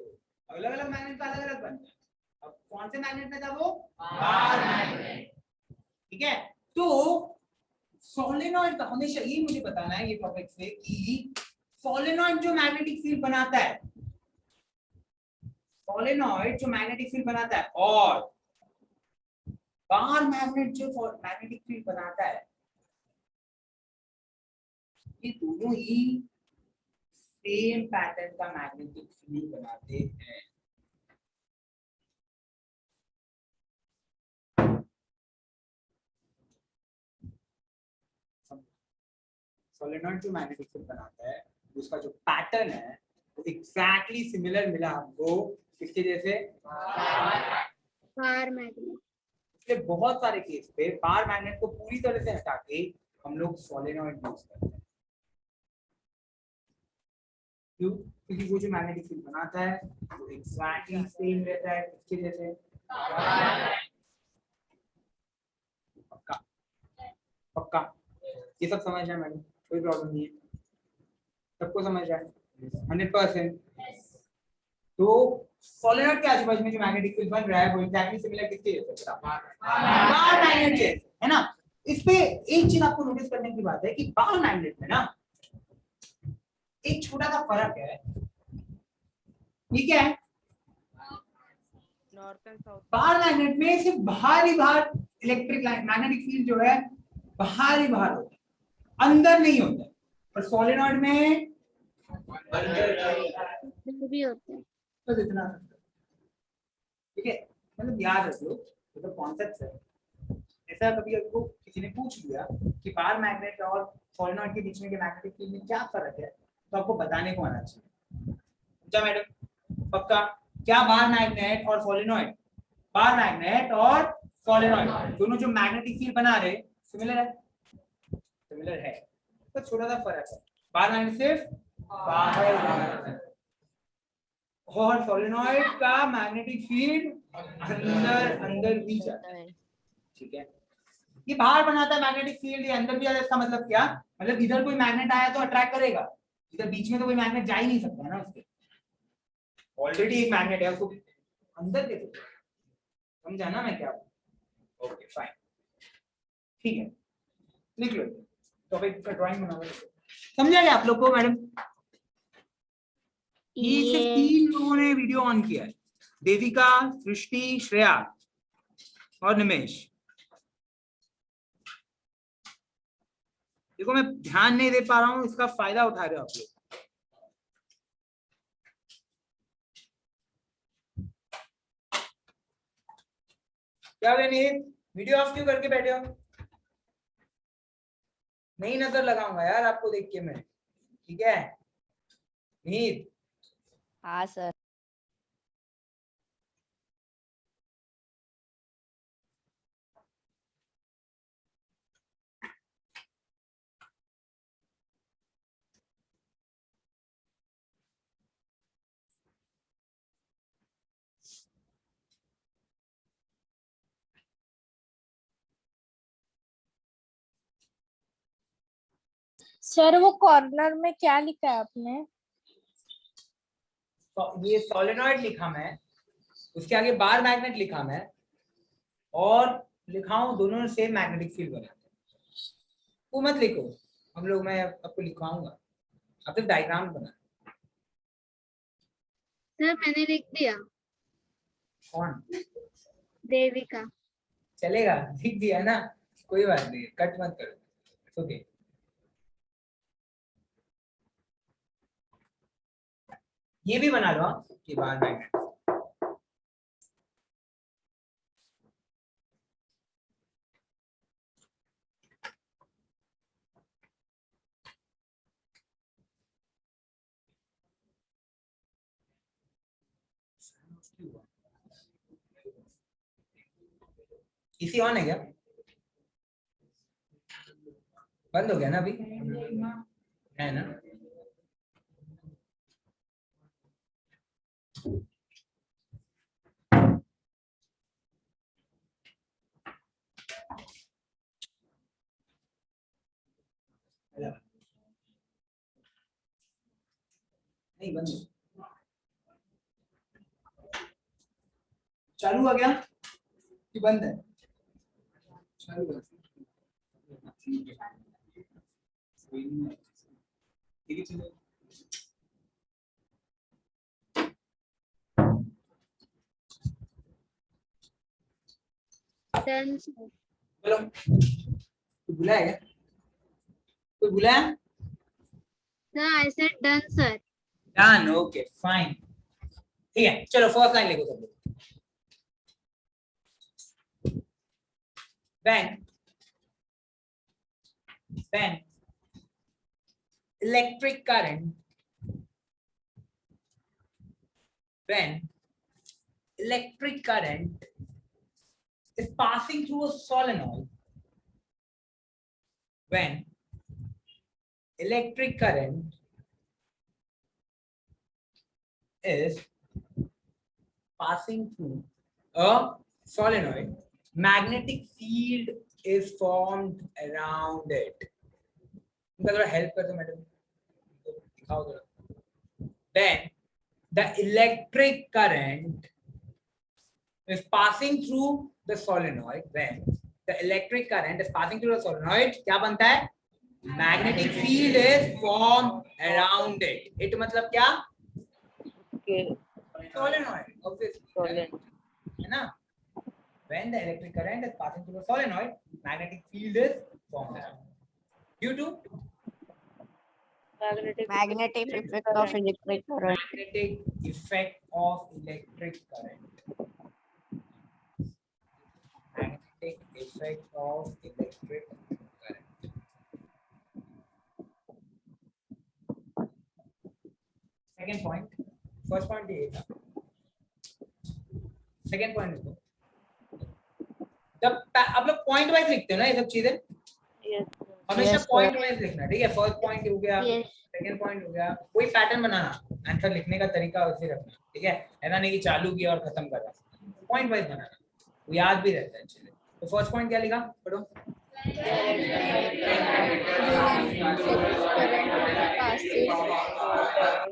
Speaker 2: अलग अलग मैग्नेट का अलग अलग बनता है। अब कौन से मैग्नेट में था वो? Car magnet. ठीक है, तो सोलेनॉइड का हमेशा ये मुझे बताना है ये टॉपिक से कि सोलेनॉइड जो मैग्नेटिक फील्ड बनाता है, सोलेनॉइड जो मैग्नेटिक फील्ड बनाता है और बार मैग्नेट जो मैग्नेटिक फील्ड बनाता है, ये दोनों ही सेम पैटर्न का मैग्नेटिक फील्ड बनाते हैं। सोलेनॉइड जो मैग्नेटिक फील्ड बनाता है उसका जो पैटर्न है वो एग्जैक्टली सिमिलर मिला हमको किसके जैसे?
Speaker 5: Bar magnet.
Speaker 2: इसलिए बहुत सारे केस पे बार मैग्नेट को पूरी तरह से हटा के हम लोग सोलेनॉइड यूज करते हैं। क्यों? क्योंकि वो जो मैग्नेटिक फील्ड बनाता है वो एग्जैक्टली सेम रहता है इसके जैसे। पक्का पक्का ये सब समझ रहे हैं मैडम, कोई प्रॉब्लम नहीं है, सबको समझ रहा है 100%। तो सोलेनॉइड के आजू बाजू में जो मैग्नेटिक फील्ड बन रहा है वो एग्जैक्टली सिमिलर किसके जैसे बार मैग्नेट जैसे है ना। इस पे एक चीज आपको नोटिस करने की बात है कि बार मैग्नेट में ना एक छोटा सा फर्क है। ये क्या है?
Speaker 3: North and south.
Speaker 2: बाहर मैग्नेट में सिर्फ बाहर ही बाहर इलेक्ट्रिक मैग्नेटिक फील्ड जो है बाहर ही बाहर होता है, अंदर नहीं होता है। और सोलेनॉइड में
Speaker 5: अंदर भी होते हैं।
Speaker 2: बस इतना, ठीक है। मतलब याद रखो तो कॉन्सेप्ट है ऐसा। कभी आपको किसी ने पूछ लिया कि बाहर मैग्नेट और सोलेनॉइड के बीच में के मैग्नेटिक फील्ड में क्या फर्क है, तो आपको बताने को आना चाहिए। समझा मैडम? पक्का? क्या बाहर मैग्नेट और सोलेनॉइड, बाहर मैग्नेट और सोलेनॉइड दोनों जो मैग्नेटिक फील्ड बना रहे सिमिलर है? सिमिलर है, तो छोटा सा फर्क है। बाहर मैग्नेट सिर्फ बाहर और सोलेनॉइड का मैग्नेटिक फील्ड अंदर अंदर भी जाता है, ठीक है। ये बाहर बनाता है मैग्नेटिक फील्ड, ये अंदर भी आता है। इसका मतलब क्या? मतलब इधर कोई मैग्नेट आया तो अट्रैक्ट करेगा, इधर बीच में तो कोई मैग्नेट जा ही नहीं सकता ना, उसके ऑलरेडी एक मैग्नेट है, उसको अंदर कैसे? समझा ना मैं क्या? ओके फाइन, ठीक है, लिख लो टॉपिक का ड्राइंग बना लो। समझा क्या आप लोग को मैडम? ये सिर्फ 3 लोगों ने वीडियो ऑन किया है, देविका, सृष्टि, श्रेया और निमेश। देखो मैं ध्यान नहीं दे पा रहा हूं, इसका फायदा उठा रहे हो आप लोग। क्या विनीत, वीडियो ऑफ क्यों करके बैठे हो? नहीं नजर लगाऊंगा यार आपको देख के मैं, ठीक है विनीत?
Speaker 3: हाँ सर।
Speaker 4: सर वो कॉर्नर में क्या लिखा है आपने?
Speaker 2: तो ये सोलेनॉइड लिखा मैं, उसके आगे बार मैग्नेट लिखा मैं, और लिखा हूं दोनों सेम मैग्नेटिक फील्ड बनाते हैं। वो मत लिखो, हम लोग, मैं आपको लिखवाऊंगा, आप सिर्फ डायग्राम बना।
Speaker 5: सर मैंने लिख दिया।
Speaker 2: कौन?
Speaker 5: देविका।
Speaker 2: चलेगा, लिख दिया ना, कोई बात नहीं, कट मत करो, ओके। ये भी बना लो कि बार मैग्नेट। इसी ऑन है क्या? बंद हो गया ना अभी? है ना? नहीं बंद, चालू हो गया कि बंद है? चालू है, ठीक है चलो।
Speaker 5: Done sir.
Speaker 2: चलो, कोई बुलाया क्या? कोई बुलाया?
Speaker 5: Sir I said done sir.
Speaker 2: Done, okay fine, ठीक है। चलो फर्स्ट लाइन लिखो सब लोग। when electric current is passing through a solenoid, when electric current is passing through a solenoid, magnetic field is formed around it. इनका थोड़ा help कर दो मैडम, दिखाओ थोड़ा. Then the electric current is passing through the solenoid. When the electric current is passing through the solenoid, क्या बनता है? Magnetic field is formed around it. It मतलब क्या?
Speaker 6: Okay.
Speaker 2: Solenoid, obviously.
Speaker 6: Solenoid.
Speaker 2: है ना? When the electric current is passing through the solenoid, magnetic field is formed around it. Due to
Speaker 3: Magnetic effect of electric current.
Speaker 2: magnetic effect of electric current. Magnetic effect of electric current. Second point. First point ये था. Second point लिखो. जब आप लोग point wise लिखते हो ना ये सब चीजें,
Speaker 6: Yes.
Speaker 2: हमेशा
Speaker 3: Yes,
Speaker 2: point wise लिखना, ठीक है? First point हो गया,
Speaker 5: Yes.
Speaker 2: second point हो गया, कोई पैटर्न बनाना, आंसर लिखने का तरीका वैसे रखना, ठीक है? ऐसा नहीं कि चालू किया और खत्म करा. Point wise बनाना, वो याद भी रहता है चीजें. तो फर्स्ट पॉइंट क्या लिखा? पढ़ो.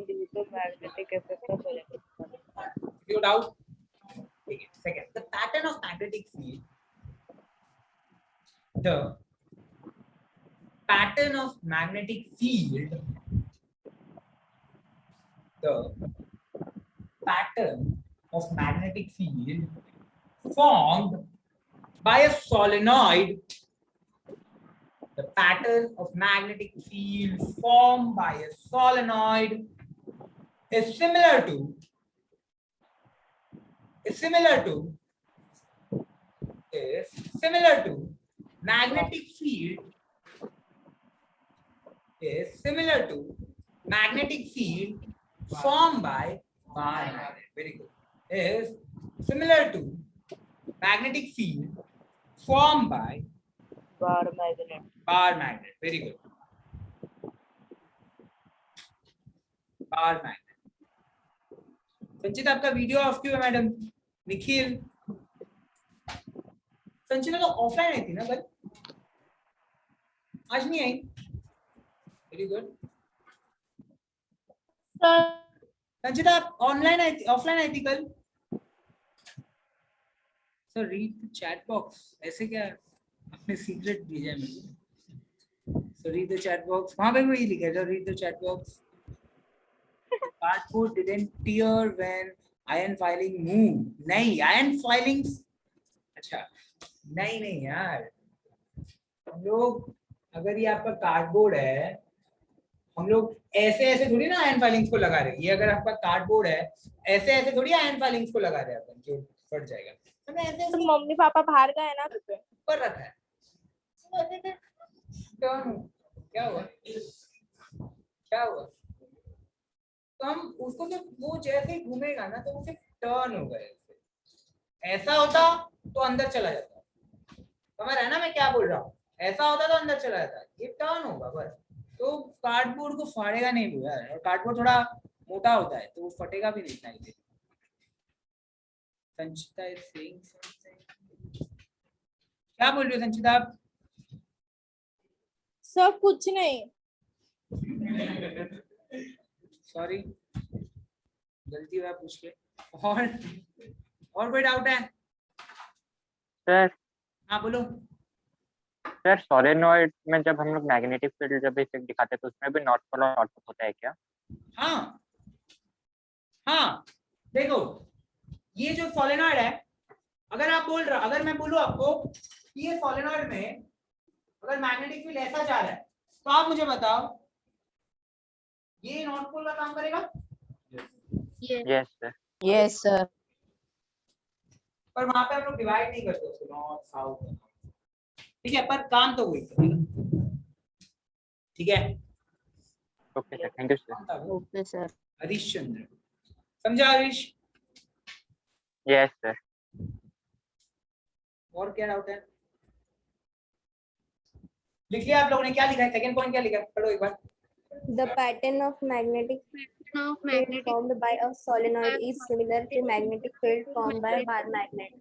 Speaker 6: Due to magnetic effect of electric current.
Speaker 2: You doubt? Okay. Second, the pattern of magnetic field. The pattern of magnetic field. The pattern of magnetic field formed by a solenoid. The pattern of magnetic field formed by a solenoid is similar to magnetic field formed by bar magnet. Very good. Is similar to magnetic field formed by
Speaker 6: Bar magnet.
Speaker 2: bar magnet. Very good. Bar magnet. संचित आपका video of क्यों है madam? Nikhil, संचिता तो offline आई थी ना कल, आज नहीं आई. Very good. संचिता आप ऑनलाइन आई थी, ऑफलाइन आई थी कल? Sir read the chat box. ऐसे क्या आपने सीक्रेट भेजा है मुझे? So read the chat box. वहां पे वही लिखा है, read the chat box. Cardboard didn't tear when iron filing moved. नहीं, iron filings. अच्छा, नहीं यार. हम लोग अगर ये आपका कार्डबोर्ड है, हम लोग ऐसे थोड़ी ना आयरन फाइलिंग्स को लगा रहे. ये अगर आपका कार्डबोर्ड है, ऐसे थोड़ी आयरन फाइलिंग्स को लगा रहे हैं अपन जो फट जाएगा. हमने ऐसे
Speaker 4: तो मम्मी पापा बाहर गए ना तो
Speaker 2: ऊपर रखा है. क्या हुआ? तो हम उसको जब वो जैसे ही घूमेगा ना तो वो सिर्फ टर्न होगा. ऐसा होता तो अंदर चला जाता. समझ रहे हैं ना मैं क्या बोल रहा हूँ? ऐसा होता तो अंदर चला जाता. ये टर्न होगा बस. तो कार्डबोर्ड को फाड़ेगा नहीं वो यार. और कार्डबोर्ड थोड़ा मोटा होता है तो वो फटेगा भी नहीं इतना easily. Sanchita is saying something. क्या बोल रहे हो संचिता आप?
Speaker 4: सब कुछ नहीं.
Speaker 2: सॉरी, गलती हुआ पूछ के. और कोई डाउट है?
Speaker 9: सर.
Speaker 2: हाँ बोलो.
Speaker 9: सर सोलेनॉइड में जब हम लोग मैग्नेटिक फील्ड जब इफेक्ट दिखाते हैं तो उसमें भी नॉर्थ पोल और आउटपुट होता है क्या?
Speaker 2: हाँ देखो, ये जो सोलेनॉइड है, अगर मैं बोलूं आपको कि ये सोलेनॉइड में अगर मैग्नेटिक फील्ड ऐसा जा रहा है तो आप मुझे बताओ ये नॉर्थ पोल का काम करेगा?
Speaker 9: Yes sir.
Speaker 3: Yes, sir.
Speaker 2: पर वहां पे आप लोग डिवाइड नहीं करते उसको नॉर्थ साउथ. ठीक है, पर काम तो वही करेगा. ठीक है.
Speaker 9: Okay sir, thank you sir.
Speaker 3: Okay, sir.
Speaker 2: Harish Chandra, समझा हरीश?
Speaker 9: Yes sir.
Speaker 2: और क्या डाउट है? लिख लिया आप लोगों ने? क्या लिखा है? सेकंड पॉइंट क्या लिखा है? पढ़ो एक बार.
Speaker 8: The pattern of magnetic
Speaker 5: Of
Speaker 8: field
Speaker 5: magnetic
Speaker 8: formed by a solenoid is similar to magnetic field formed by a bar magnet.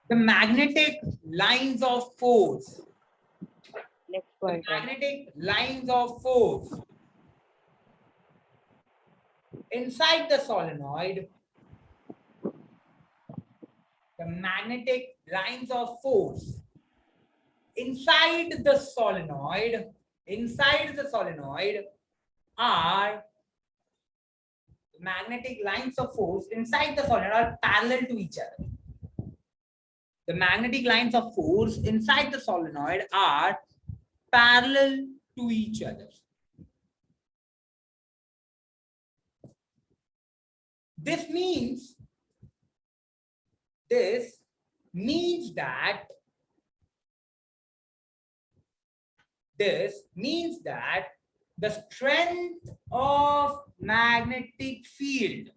Speaker 2: The magnetic lines of force.
Speaker 6: Next
Speaker 2: The
Speaker 6: point.
Speaker 2: magnetic lines of force inside the solenoid. The magnetic lines of force inside the solenoid are magnetic lines of force inside the solenoid are parallel to each other. The magnetic lines of force inside the solenoid are parallel to each other. This means that the strength of magnetic field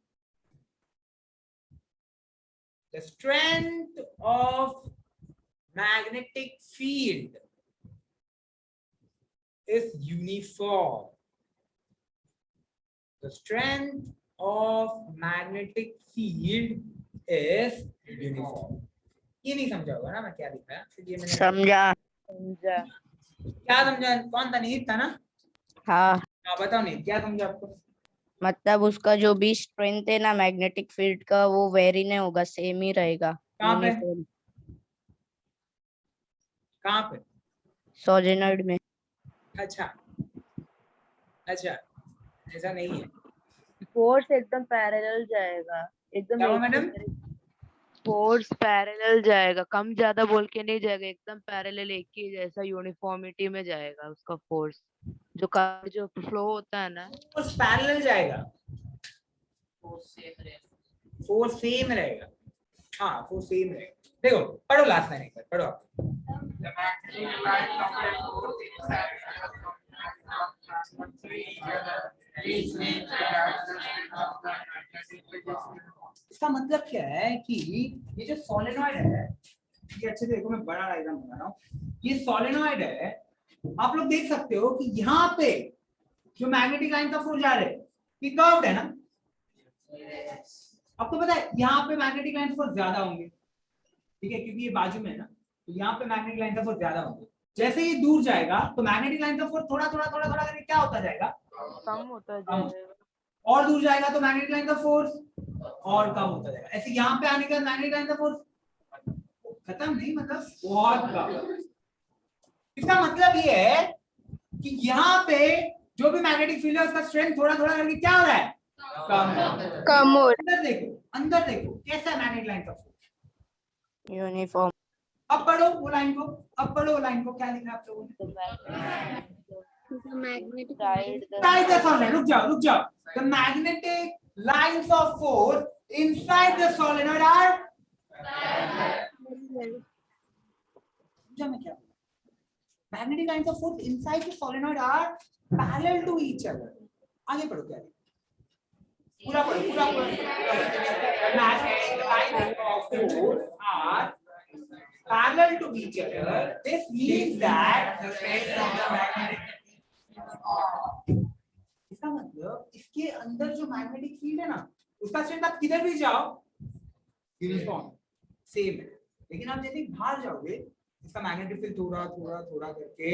Speaker 2: is uniform. The strength of magnetic field is uniform. ये नहीं समझा होगा ना मैं क्या लिख रहा है?
Speaker 3: समझा।
Speaker 2: क्या समझा? कौन था? नीत था ना?
Speaker 3: हाँ,
Speaker 2: बताओ नहीं क्या समझा आपको?
Speaker 3: मतलब उसका जो भी स्ट्रेंथ है ना मैग्नेटिक फील्ड का वो वेरी नहीं होगा, सेम ही रहेगा।
Speaker 2: कहाँ पे?
Speaker 3: यूनिफॉर्म।
Speaker 2: कहाँ पे?
Speaker 3: सोलेनॉइड में।
Speaker 2: अच्छा ऐसा नहीं है।
Speaker 6: फोर्स एकदम पैरेलल जाएगा, एकदम
Speaker 2: क्या हुआ
Speaker 6: एक ही
Speaker 2: मैडम?
Speaker 6: फोर्स पैरेलल जाएगा, कम ज्यादा बोल के नहीं जाएगा, एकदम पैरेलल एक ही जैसा यूनिफॉर्मिटी में जाएगा उसका फोर्स। जो फ्लो होता है ना,
Speaker 2: फोर्स पैरेलल जाएगा, फोर्स सेम रहेगा। हाँ फोर्स सेम रहेगा। देखो पढ़ो लास्ट लाइन एक बार पढ़ो आप। इसका मतलब क्या है कि ये जो सोलेनॉइड है, ये अच्छे से देखो, मैं बड़ा डायग्राम बना रहा हूँ। ये सोलेनॉइड है, आप लोग देख सकते हो कि यहाँ पे जो मैग्नेटिक लाइन का फोर्स जा रहे हैं ये कर्व्ड है ना? आपको पता है यहाँ पे मैग्नेटिक लाइन फोर्स ज्यादा होंगे, ठीक है, क्योंकि ये बाजू में है ना, तो यहाँ पे मैग्नेटिक लाइन का फोर्स ज्यादा होंगे। जैसे ये दूर जाएगा तो मैग्नेटिक लाइन का फोर्स थोड़ा करके क्या होता जाएगा?
Speaker 6: कम होता जाएगा।
Speaker 2: और दूर जाएगा तो मैग्नेटिक लाइन का फोर्स और कम होता जाएगा। ऐसे यहाँ पे आने के बाद मैग्नेटिक लाइन का फोर्स खत्म नहीं, मतलब बहुत कम। इसका मतलब ये है कि यहाँ पे जो भी मैग्नेटिक फील्ड है उसका स्ट्रेंथ थोड़ा करके क्या हो रहा है? कम हो रहा है। अंदर देखो कैसा है मैग्नेटिक लाइन का फोर्स?
Speaker 3: यूनिफॉर्म।
Speaker 2: अब पढ़ो वो लाइन को, क्या लिखा है आप लोगों ने?
Speaker 5: magnetic
Speaker 2: रुक जाओ। The magnetic lines of force inside the solenoid are magnetic lines of force inside the solenoid are parallel to each other. आगे पढ़ो क्या? पूरा पढ़ो। Magnetic lines of force are parallel to each other. This means that the strength of the magnetic इसका मतलब इसके अंदर जो मैग्नेटिक फील्ड है ना उसका स्ट्रेंथ आप किधर भी जाओ यूनिफॉर्म सेम है, लेकिन आप जैसे बाहर जाओगे इसका मैग्नेटिक फील्ड थोड़ा करके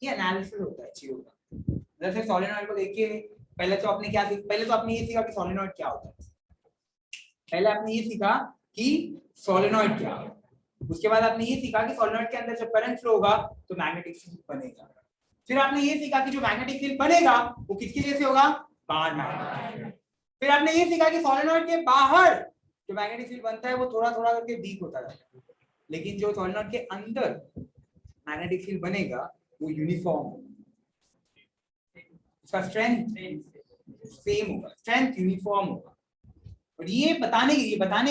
Speaker 2: ये एनालिसिस होता है चीजों का। जैसे सोलेनॉइड को देखिए, पहले तो आपने ये सीखा कि सोलेनॉइड क्या होता है। पहले आपने ये सीखा कि सोलेनॉइड क्या है, उसके बाद आपने ये सीखा कि सोलेनॉइड के अंदर जब करंट फ्लो होगा तो मैग्नेटिक फील्ड बनेगा। फिर आपने ये सीखा कि जो मैग्नेटिक फील्ड बनेगा वो किसके जैसे होगा? बाहर मैग्नेटिक। फिर आपने ये सीखा कि सोलेनॉइड के बाहर जो मैग्नेटिक फील्ड बनता है वो थोड़ा करके वीक होता जाता है, लेकिन जो सोलेनॉइड के अंदर मैग्नेटिक फील्ड बनेगा वो यूनिफॉर्म होगा, उसका स्ट्रेंथ सेम होगा, स्ट्रेंथ यूनिफॉर्म होगा। और ये बताने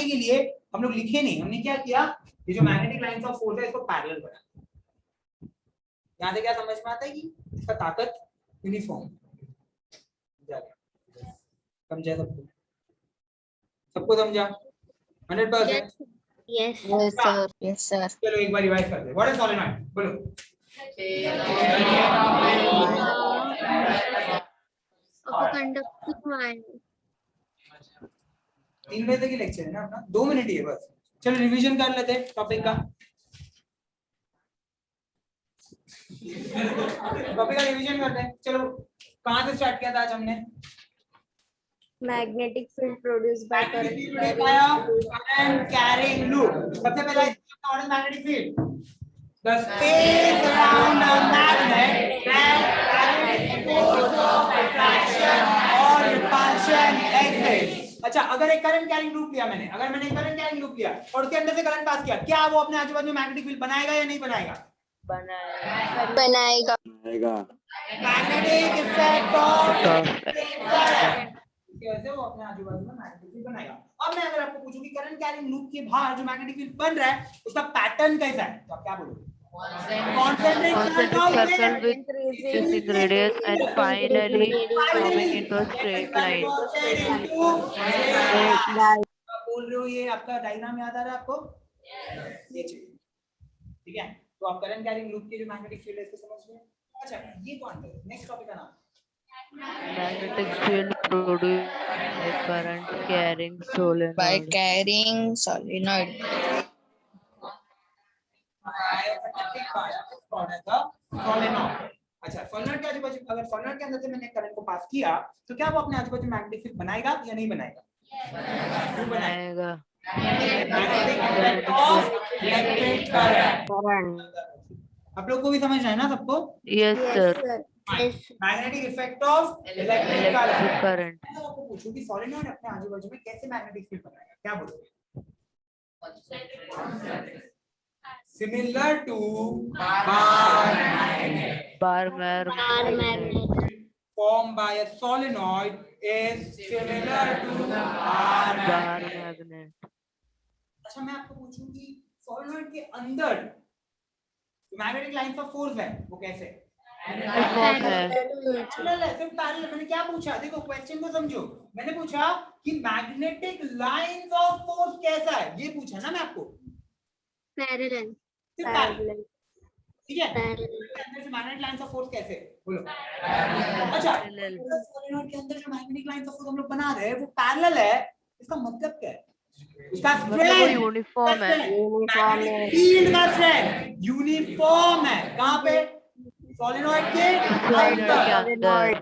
Speaker 2: के लिए हम लोग लिखे नहीं, हमने क्या किया, ये जो मैग्नेटिक लाइंस ऑफ फोर्स है इसको पैरेलल बनाया। यहाँ से क्या समझ में आता है कि इसका ताकत यूनिफॉर्म। समझा सबको समझा 100%?
Speaker 5: Yes.
Speaker 3: Yes, sir. Yes, sir.
Speaker 2: चलो एक बार रिवाइज करते हैं. What is solenoid? बोलो.
Speaker 5: Of a conducting wire.
Speaker 2: 3 बजे तक ही लेक्चर है ना अपना. 2 मिनट ही है बस. चलो रिवीजन कर लेते हैं टॉपिक का. टॉपिक का रिवीजन करते हैं. चलो कहाँ से स्टार्ट किया था आज हमने?
Speaker 8: Magnetic field produced by current
Speaker 2: current carrying loop. सबसे पहला इसका what is magnetic field? The space around a magnet where force of attraction or repulsion exists. अच्छा, अगर एक करंट कैरिंग लूप लिया मैंने, अगर मैंने एक करंट कैरिंग लूप लिया और उसके अंदर से करंट पास किया, क्या वो अपने आजू बाजू में मैग्नेटिक फील्ड बनाएगा या नहीं बनाएगा?
Speaker 3: बनाएगा.
Speaker 2: मैग्नेटिक इफेक्ट ऑफ कैसे वो अपने आजू बाजू में मैग्नेटिक फील्ड बनाएगा. अब मैं अगर आपको पूछूं कि करंट कैरिंग लूप के बाहर जो मैग्नेटिक फील्ड बन रहा है उसका पैटर्न कैसा है, तो आप क्या बोलोगे?
Speaker 6: Concentric circle with increasing radius and finally forming into a straight line.
Speaker 2: आप बोल रहे हो ये आपका डायग्राम याद आ रहा है आपको? ये चीज ठीक है. तो आप करंट कैरिंग लूप के जो मैग्नेटिक फील्ड है इसको समझ गए. अच्छा, ये कौन है? नेक्स्ट टॉपिक का नाम
Speaker 6: Magnetic field produced by current carrying
Speaker 3: By
Speaker 6: solenoid.
Speaker 3: carrying solenoid.
Speaker 2: solenoid. अच्छा, solenoid के आजू बाजू, अगर solenoid के अंदर से मैंने करंट को पास किया तो क्या वो अपने आजू बाजू मैग्नेटिक फील्ड बनाएगा या नहीं बनाएगा? क्यों बनाएगा? Magnetic effect of electric current. आप लोग को भी समझ रहा है ना सबको?
Speaker 6: Yes, sir.
Speaker 2: Magnetic effect of electric
Speaker 6: Electric current.
Speaker 2: मैं आपको पूछूं कि solenoid अपने आजू बाजू में कैसे मैग्नेटिक फील्ड बनाएगा, क्या बोलोगे? Similar to bar magnet.
Speaker 6: Bar magnet.
Speaker 2: Formed by a solenoid is similar to bar
Speaker 6: Bar
Speaker 2: magnet.
Speaker 6: magnet.
Speaker 2: अच्छा, मैं आपको पूछूं कि solenoid के अंदर मैग्नेटिक लाइंस ऑफ फोर्स है वो कैसे? पैरेलल. मैंने क्या पूछा? देखो क्वेश्चन को समझो. मैंने पूछा कि मैग्नेटिक लाइंस ऑफ फोर्स कैसा है, ये पूछा ना मैं आपको.
Speaker 5: Parallel.
Speaker 2: पैरेलल. ठीक है.
Speaker 5: Parallel.
Speaker 2: अंदर जो मैग्नेटिक लाइंस ऑफ फोर्स कैसे, बोलो. अच्छा, सोलेनोइड के अंदर जो मैग्नेटिक लाइंस ऑफ फोर्स हम लोग बना रहे हैं वो पैरेलल है. इसका मतलब क्या है? उसका
Speaker 6: मतलब वो यूनिफॉर्म है.
Speaker 2: फील्ड का स्ट्रेंथ यूनिफॉर्म है. कहां पे? सोलेनोइड के अंदर.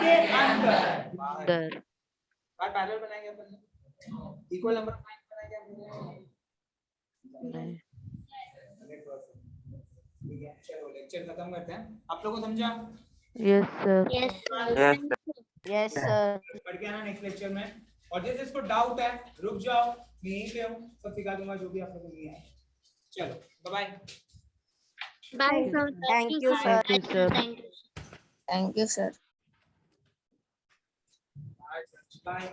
Speaker 2: के अंदर बार पैरेलल बनाएंगे अपन. इक्वल नंबर बनाएंगे अपन. ठीक है, चलो लेक्चर खत्म करते हैं. आप लोगों को समझा?
Speaker 6: Yes, sir.
Speaker 3: Yes, sir.
Speaker 2: पढ़ के आना नेक्स्ट लेक्चर में. और जैसे इसको डाउट है रुक जाओ, मैं यहीं पे हूँ, सब सिखा दूंगा जो भी आप लोगों को नहीं आए. चलो bye bye.
Speaker 5: Bye, sir.
Speaker 3: Thank you, sir.
Speaker 6: Thank you, sir.
Speaker 5: Thank you.
Speaker 3: Thank you, sir.
Speaker 2: Bye.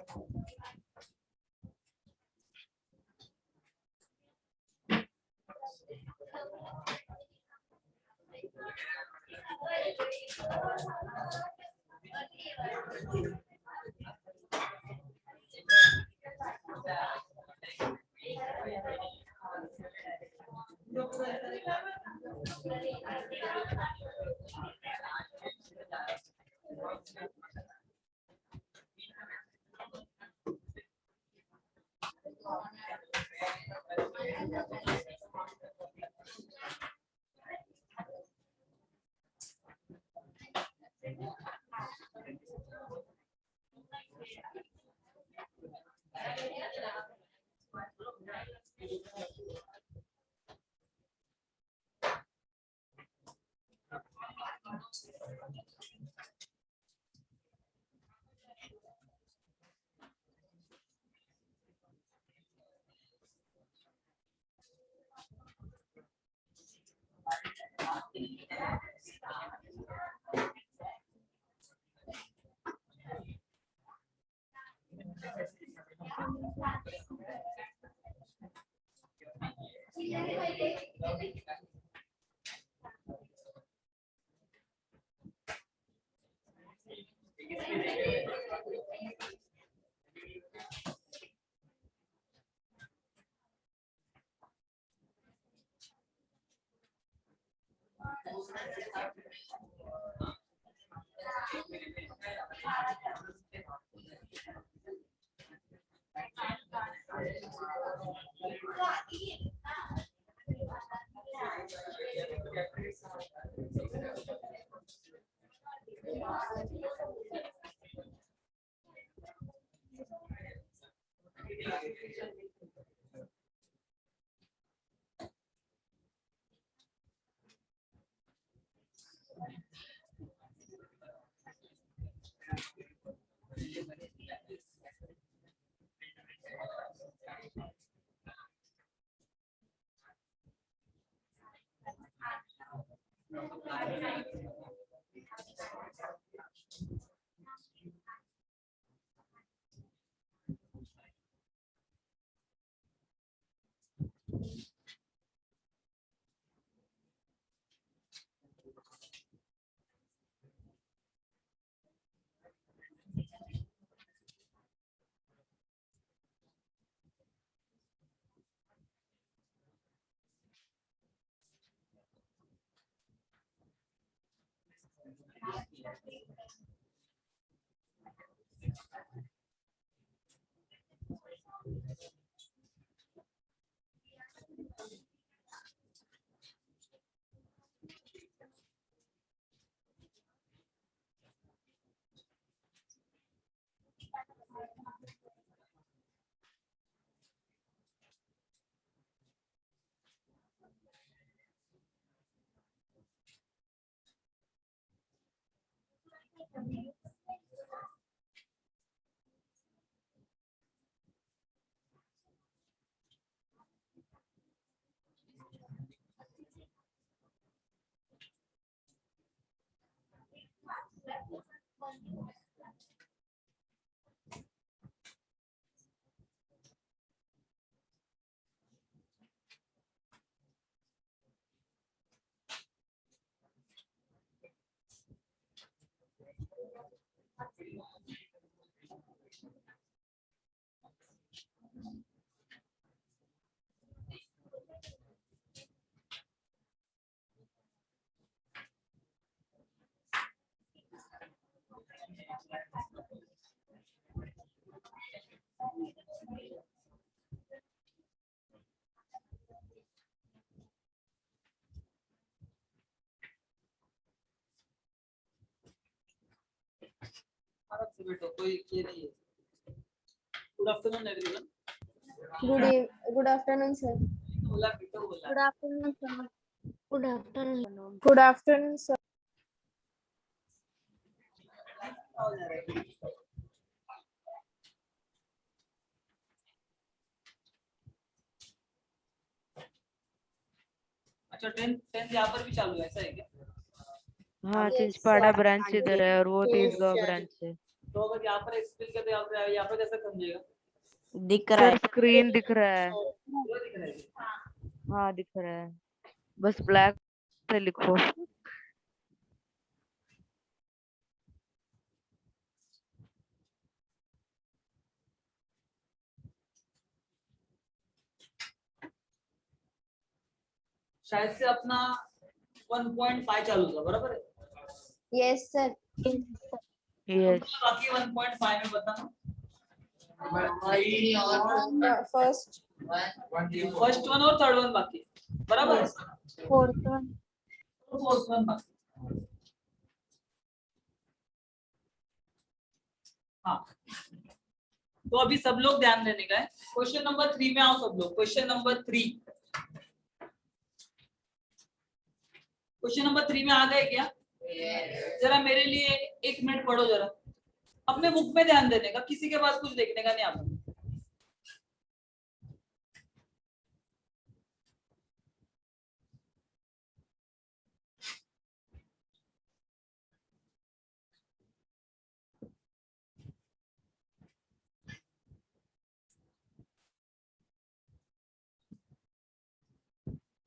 Speaker 10: आराम से बैठो, कोई ये नहीं है। Good afternoon everyone.
Speaker 8: Good afternoon, sir.
Speaker 10: बोला बेटो बोला।
Speaker 5: Good afternoon, sir. Good afternoon.
Speaker 4: Good afternoon, sir.
Speaker 10: हो जा रहा है। अच्छा 10th यहाँ पर भी चालू है, ऐसा है क्या?
Speaker 6: हाँ,
Speaker 8: Yes,
Speaker 6: चिंचपाड़ा
Speaker 8: sir.
Speaker 6: ब्रांच इधर है और वो
Speaker 8: Yes,
Speaker 6: तीसगांव
Speaker 8: sir.
Speaker 6: ब्रांच है।
Speaker 10: तो अगर यहाँ पर एक्सप्लेन करते यहाँ पर कैसे समझेगा?
Speaker 3: दिख रहा
Speaker 6: सर
Speaker 3: है।
Speaker 6: स्क्रीन दिख रहा है।
Speaker 10: पूरा दिख रहा है।
Speaker 6: हाँ दिख रहा है, बस ब्लैक से लिखो।
Speaker 10: शायद से अपना 1.5 चालू था, बराबर है?
Speaker 8: Yes, sir.
Speaker 6: यस,
Speaker 10: बाकी 1.5 में बताना।
Speaker 8: First.
Speaker 10: फर्स्ट वन और थर्ड वन बाकी, बराबर है?
Speaker 5: Fourth one.
Speaker 10: फोर्थ वन बाकी। हाँ, तो अभी सब लोग ध्यान देने का है। क्वेश्चन नंबर 3 में आओ सब लोग। क्वेश्चन नंबर 3 में आ गए क्या? जरा मेरे लिए 1 मिनट पढ़ो जरा। अपने बुक में ध्यान देने का, किसी के पास कुछ देखने का नहीं आपको।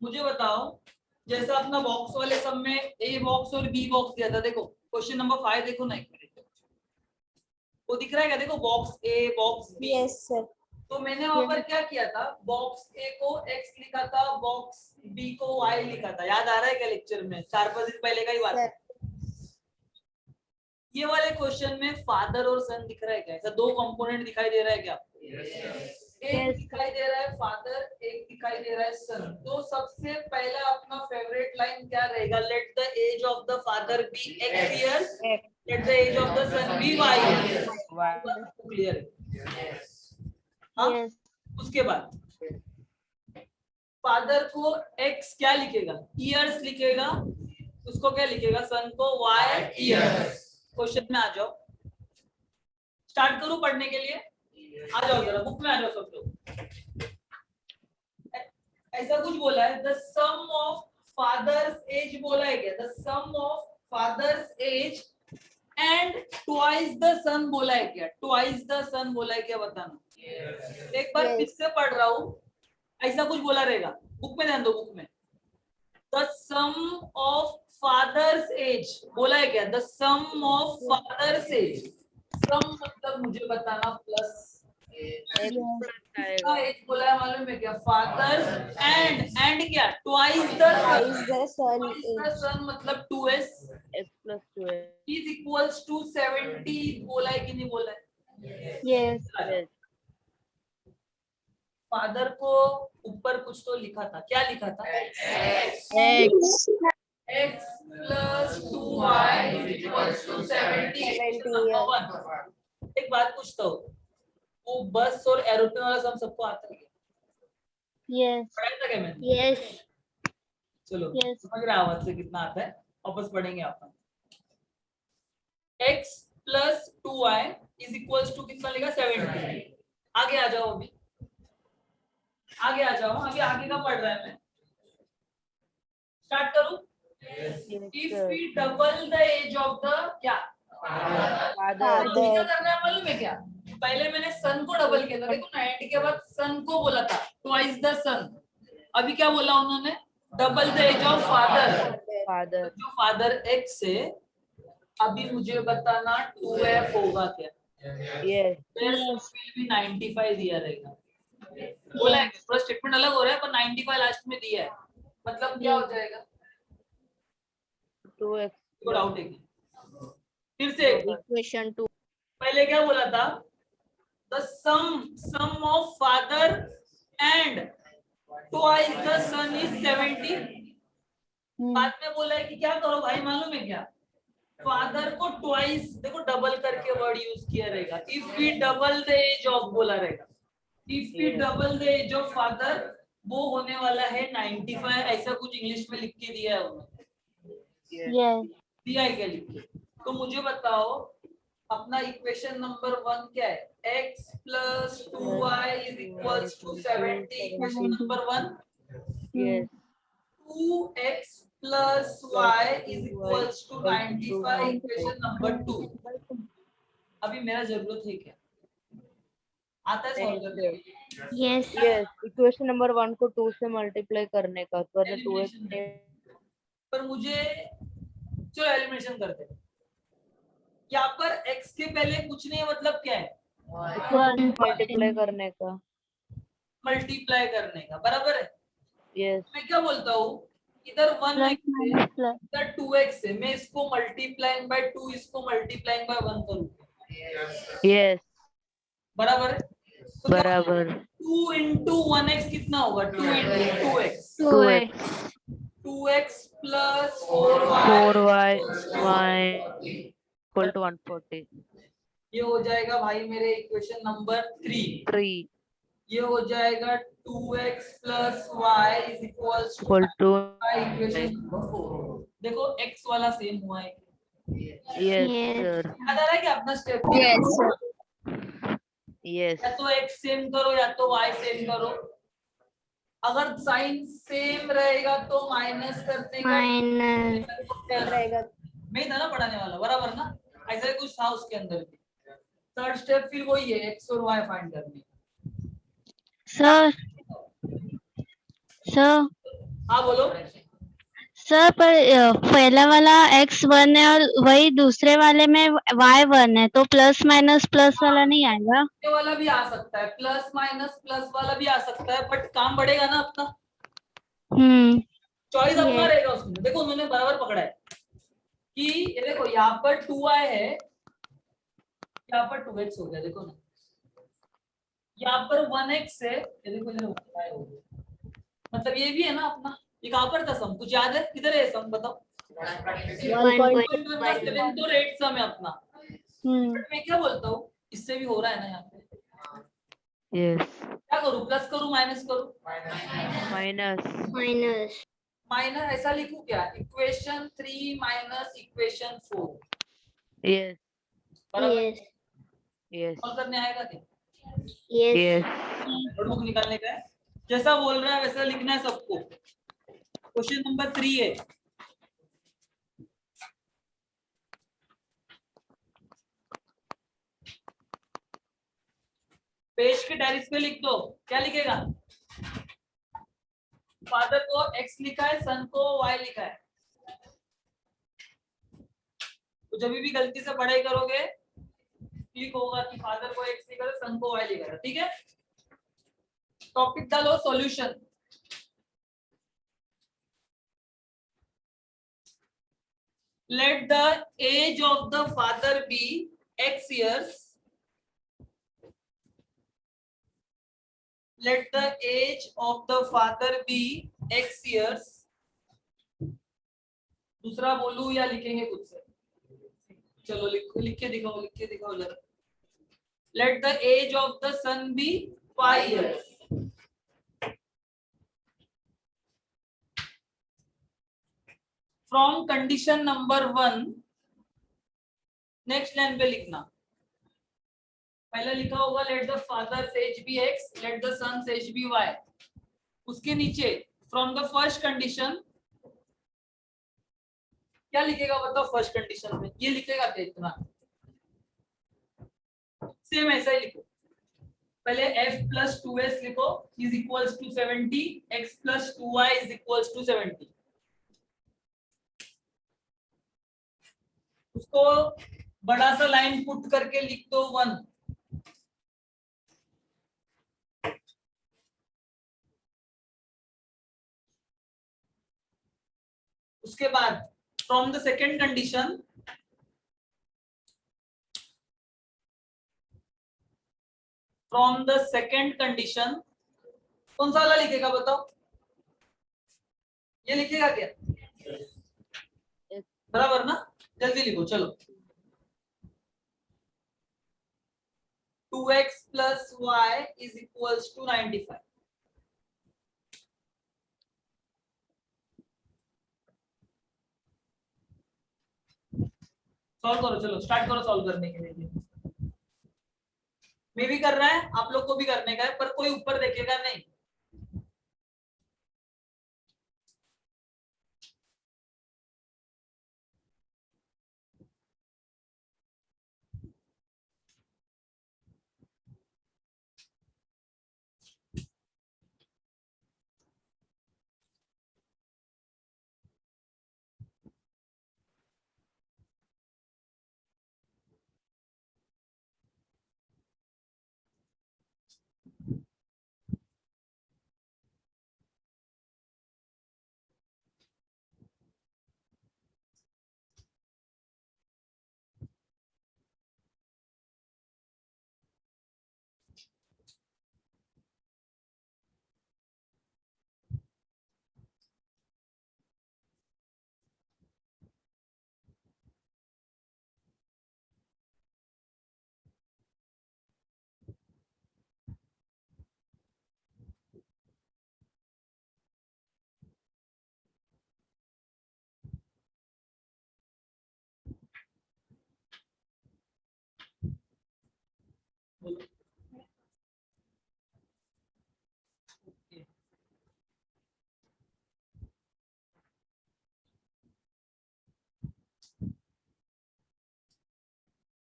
Speaker 10: मुझे बताओ, जैसा अपना बॉक्स वाले सब में ए बॉक्स और बी बॉक्स दिया था, देखो क्वेश्चन नंबर 5 देखो ना, एक मिनट वो दिख रहा है क्या? देखो box A box B.
Speaker 8: Yes, sir.
Speaker 10: तो मैंने वहां पर क्या किया था, बॉक्स ए को x लिखा था, बॉक्स बी को y लिखा था। याद आ रहा है क्या लेक्चर में? 4-5 दिन पहले का ही बात है। ये वाले क्वेश्चन में फादर और सन दिख रहा है क्या? ऐसा 2 कंपोनेंट दिखाई दे रहा है क्या आपको? एक दिखाई दे रहा है फादर, एक दिखाई दे रहा है सन। तो सबसे पहला अपना फेवरेट लाइन क्या रहेगा? Let the age of the father be x years, let the age of the son be y years. Clear है? हाँ? उसके बाद फादर को x क्या लिखेगा? इयर्स लिखेगा। उसको क्या लिखेगा? सन को y इयर्स। क्वेश्चन में आ जाओ, स्टार्ट करूं पढ़ने के लिए? आ जाओ जरा, बुक में आ जाओ सब लोग। ऐसा कुछ बोला है, the sum of father's age बोला है क्या? The sum of father's age and twice the son बोला है क्या? ट्वाइस द सन बोला है क्या? बताना। एक बार फिर से पढ़ रहा हूं, ऐसा कुछ बोला रहेगा, बुक में ध्यान दो, बुक में। The sum of father's age बोला है क्या? The sum of father's age. Sum मतलब मुझे बताना प्लस एज बोला है, मालूम है क्या? फादर्स एंड क्या? ट्वाइस द सन मतलब 2s
Speaker 6: x plus 2
Speaker 10: is equals to 70 बोला है कि नहीं बोला है?
Speaker 4: Yes.
Speaker 10: फादर को ऊपर कुछ तो लिखा था, क्या लिखा था? x plus 2y is equals to 70। एक बात पूछता हूँ, वो बस और एरोप्लेन वाला सम सबको आता है?
Speaker 4: Yes.
Speaker 10: पढ़ाया था क्या मैंने?
Speaker 4: Yes.
Speaker 10: चलो
Speaker 4: Yes.
Speaker 10: समझ रहे आवाज से कितना आता है, वापस पढ़ेंगे अपन। x plus 2y is equals to कितना लिखा? 70। आगे आ जाओ, अभी आगे आ जाओ, अभी आगे का पढ़ रहा है मैं। स्टार्ट करूं? If we double the age of the क्या?
Speaker 6: फादर
Speaker 10: क्या करना है मालूम है क्या? पहले मैंने सन को डबल किया था, देखो ना, एंड के बाद सन को बोला था, ट्वाइस द सन। अभी क्या बोला उन्होंने? Double the age of father. जो फादर x है, अभी मुझे बताना 2f होगा क्या?
Speaker 6: yes
Speaker 10: will be 95 दिया रहेगा। बोला है, पूरा स्टेटमेंट अलग हो रहा है पर 95 लास्ट में दिया है, मतलब क्या हो जाएगा?
Speaker 6: 2x
Speaker 10: कोई डाउट है क्या? फिर से एक बार।
Speaker 3: इक्वेशन 2
Speaker 10: पहले क्या बोला था? The sum of father and twice the son is 70। बाद में बोला है कि क्या करो भाई, मालूम है क्या? फादर को ट्वाइस, देखो डबल करके वर्ड यूज किया रहेगा। If we double the age of बोला रहेगा, if we double the age of father, वो होने वाला है 95। ऐसा कुछ इंग्लिश में लिख के दिया है उन्होंने।
Speaker 4: Yes.
Speaker 10: दिया है क्या लिख के? तो मुझे बताओ, अपना इक्वेशन नंबर 1 क्या है? x plus 2y is equals to 70। Equation number 1
Speaker 6: yes
Speaker 10: 2x plus y is equals to 95। Equation number 2। अभी मेरा जरूरत है क्या? आता है सॉल्व करने के लिए?
Speaker 4: Yes.
Speaker 6: yes इक्वेशन नंबर 1 को 2 से मल्टीप्लाई करने का, वरना 2x
Speaker 10: पर मुझे, चलो एलिमिनेशन करते हैं। यहाँ पर x के पहले कुछ नहीं है, मतलब क्या है?
Speaker 6: मल्टीप्लाई करने का।
Speaker 10: मल्टीप्लाई करने का, बराबर है।
Speaker 6: yes
Speaker 10: मैं क्या बोलता हूँ, इधर 1x है,
Speaker 4: Plus.
Speaker 10: इधर 2x है, मैं इसको मल्टीप्लाइंग बाय 2, इसको मल्टीप्लाइंग बाय 1 करूँ,
Speaker 6: yes
Speaker 10: बराबर है? तो
Speaker 6: बराबर
Speaker 10: 2 into 1x कितना होगा? 2 into 2x।
Speaker 6: 2x
Speaker 10: 2x plus 4y
Speaker 6: 4y y equal to 140
Speaker 10: ये हो जाएगा भाई मेरे इक्वेशन नंबर 3। ये हो जाएगा 2x plus y is equals to equation number 4। देखो x वाला सेम हुआ है।
Speaker 6: yes
Speaker 4: Yes.
Speaker 6: sir
Speaker 10: याद आ रहा है कि अपना स्टेप?
Speaker 6: yes
Speaker 10: या तो x सेम करो या तो y सेम करो। अगर साइन सेम रहेगा तो माइनस करने का
Speaker 8: रहेगा।
Speaker 10: मैं ही था ना पढ़ाने वाला, बराबर ना? ऐसा ही कुछ था उसके अंदर भी। थर्ड स्टेप फिर वही है, x और y फाइंड करने।
Speaker 4: Sir. Sir.
Speaker 10: हाँ बोलो।
Speaker 5: सर पर पहला वाला x1 है और वही दूसरे वाले में y1 है, तो प्लस माइनस प्लस वाला नहीं आएगा?
Speaker 10: ये वाला भी आ सकता है, प्लस माइनस प्लस वाला भी आ सकता है, बट काम बढ़ेगा ना अपना, चॉइस अपना
Speaker 5: Yes.
Speaker 10: रहेगा उसमें। देखो उन्होंने बराबर पकड़ा है कि ये देखो यहाँ पर 2y है, यहाँ पर 2x हो गया, देखो ना, यहाँ पर 1x है, ये देखो इधर 1y हो गया, मतलब ये भी है ना अपना। ये कहाँ पर था सम, कुछ याद है? किधर है सम बताओ? 1.7 तो रेट सम है अपना। बट मैं क्या बोलता हूँ, इससे भी हो रहा है ना यहाँ पे,
Speaker 6: यस
Speaker 10: क्या करूँ, प्लस करूँ माइनस करूँ?
Speaker 6: माइनस
Speaker 5: माइनस
Speaker 10: माइनस ऐसा लिखूं क्या, इक्वेशन 3 माइनस इक्वेशन 4
Speaker 6: यस
Speaker 10: बराबर?
Speaker 5: यस
Speaker 6: यस
Speaker 10: सॉल्व करने आएगा क्या?
Speaker 5: यस
Speaker 6: यस
Speaker 10: नोटबुक निकालने का है, जैसा बोल रहा है वैसा लिखना है सबको। क्वेश्चन नंबर 3 है, पेज के डायरीज पे लिख दो। क्या लिखेगा? फादर को x लिखा है, सन को y लिखा है। तो जब भी गलती से पढ़ाई करोगे ठीक होगा कि फादर को x लिखा है, सन को y लिखा है, ठीक है? टॉपिक डालो solution. Let the age of the father be x years. Let the age of the father be x years. दूसरा बोलूं या लिखेंगे खुद से? चलो लिख के दिखाओ जरा। Let the age of the son be 5 years. From condition number 1, next line पे लिखना। पहले लिखा होगा let the father's age be x, let the son's age be y। उसके नीचे फ्रॉम द फर्स्ट कंडीशन क्या लिखेगा बताओ? फर्स्ट कंडीशन में ये लिखेगा क्या इतना? सेम ऐसा ही लिखो। पहले f प्लस 2s लिखो is equals to 70, x plus 2y is equals to 70। उसको बड़ा सा लाइन पुट करके लिख दो 1। उसके बाद फ्रॉम द सेकेंड कंडीशन कौन सा वाला लिखेगा बताओ? ये लिखेगा क्या? बराबर ना? जल्दी लिखो चलो। 2x plus y is equals to 95। Solve करो, चलो स्टार्ट करो सॉल्व करने के लिए। मैं भी कर रहा है, आप लोग को भी करने का है, पर कोई ऊपर देखेगा नहीं।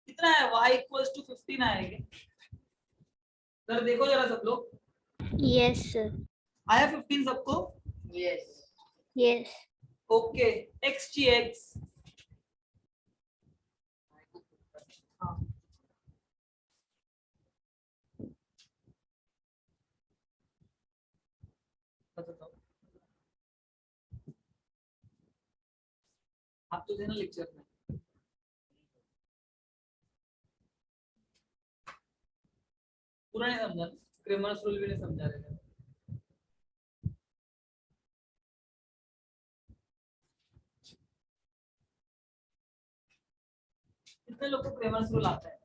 Speaker 10: कितना है? y इक्वल्स टू 15 आएगा। जरा देखो जरा सब लोग।
Speaker 5: यस सर
Speaker 10: आया 15 सबको?
Speaker 5: यस
Speaker 10: ओके एक्स ची एक्स हाँ बताओ आप तो थे ना लेक्चर में पूरा नहीं समझा क्रेमर्स रूल भी नहीं समझा रहे थे कितने लोग को क्रेमर्स रूल आता है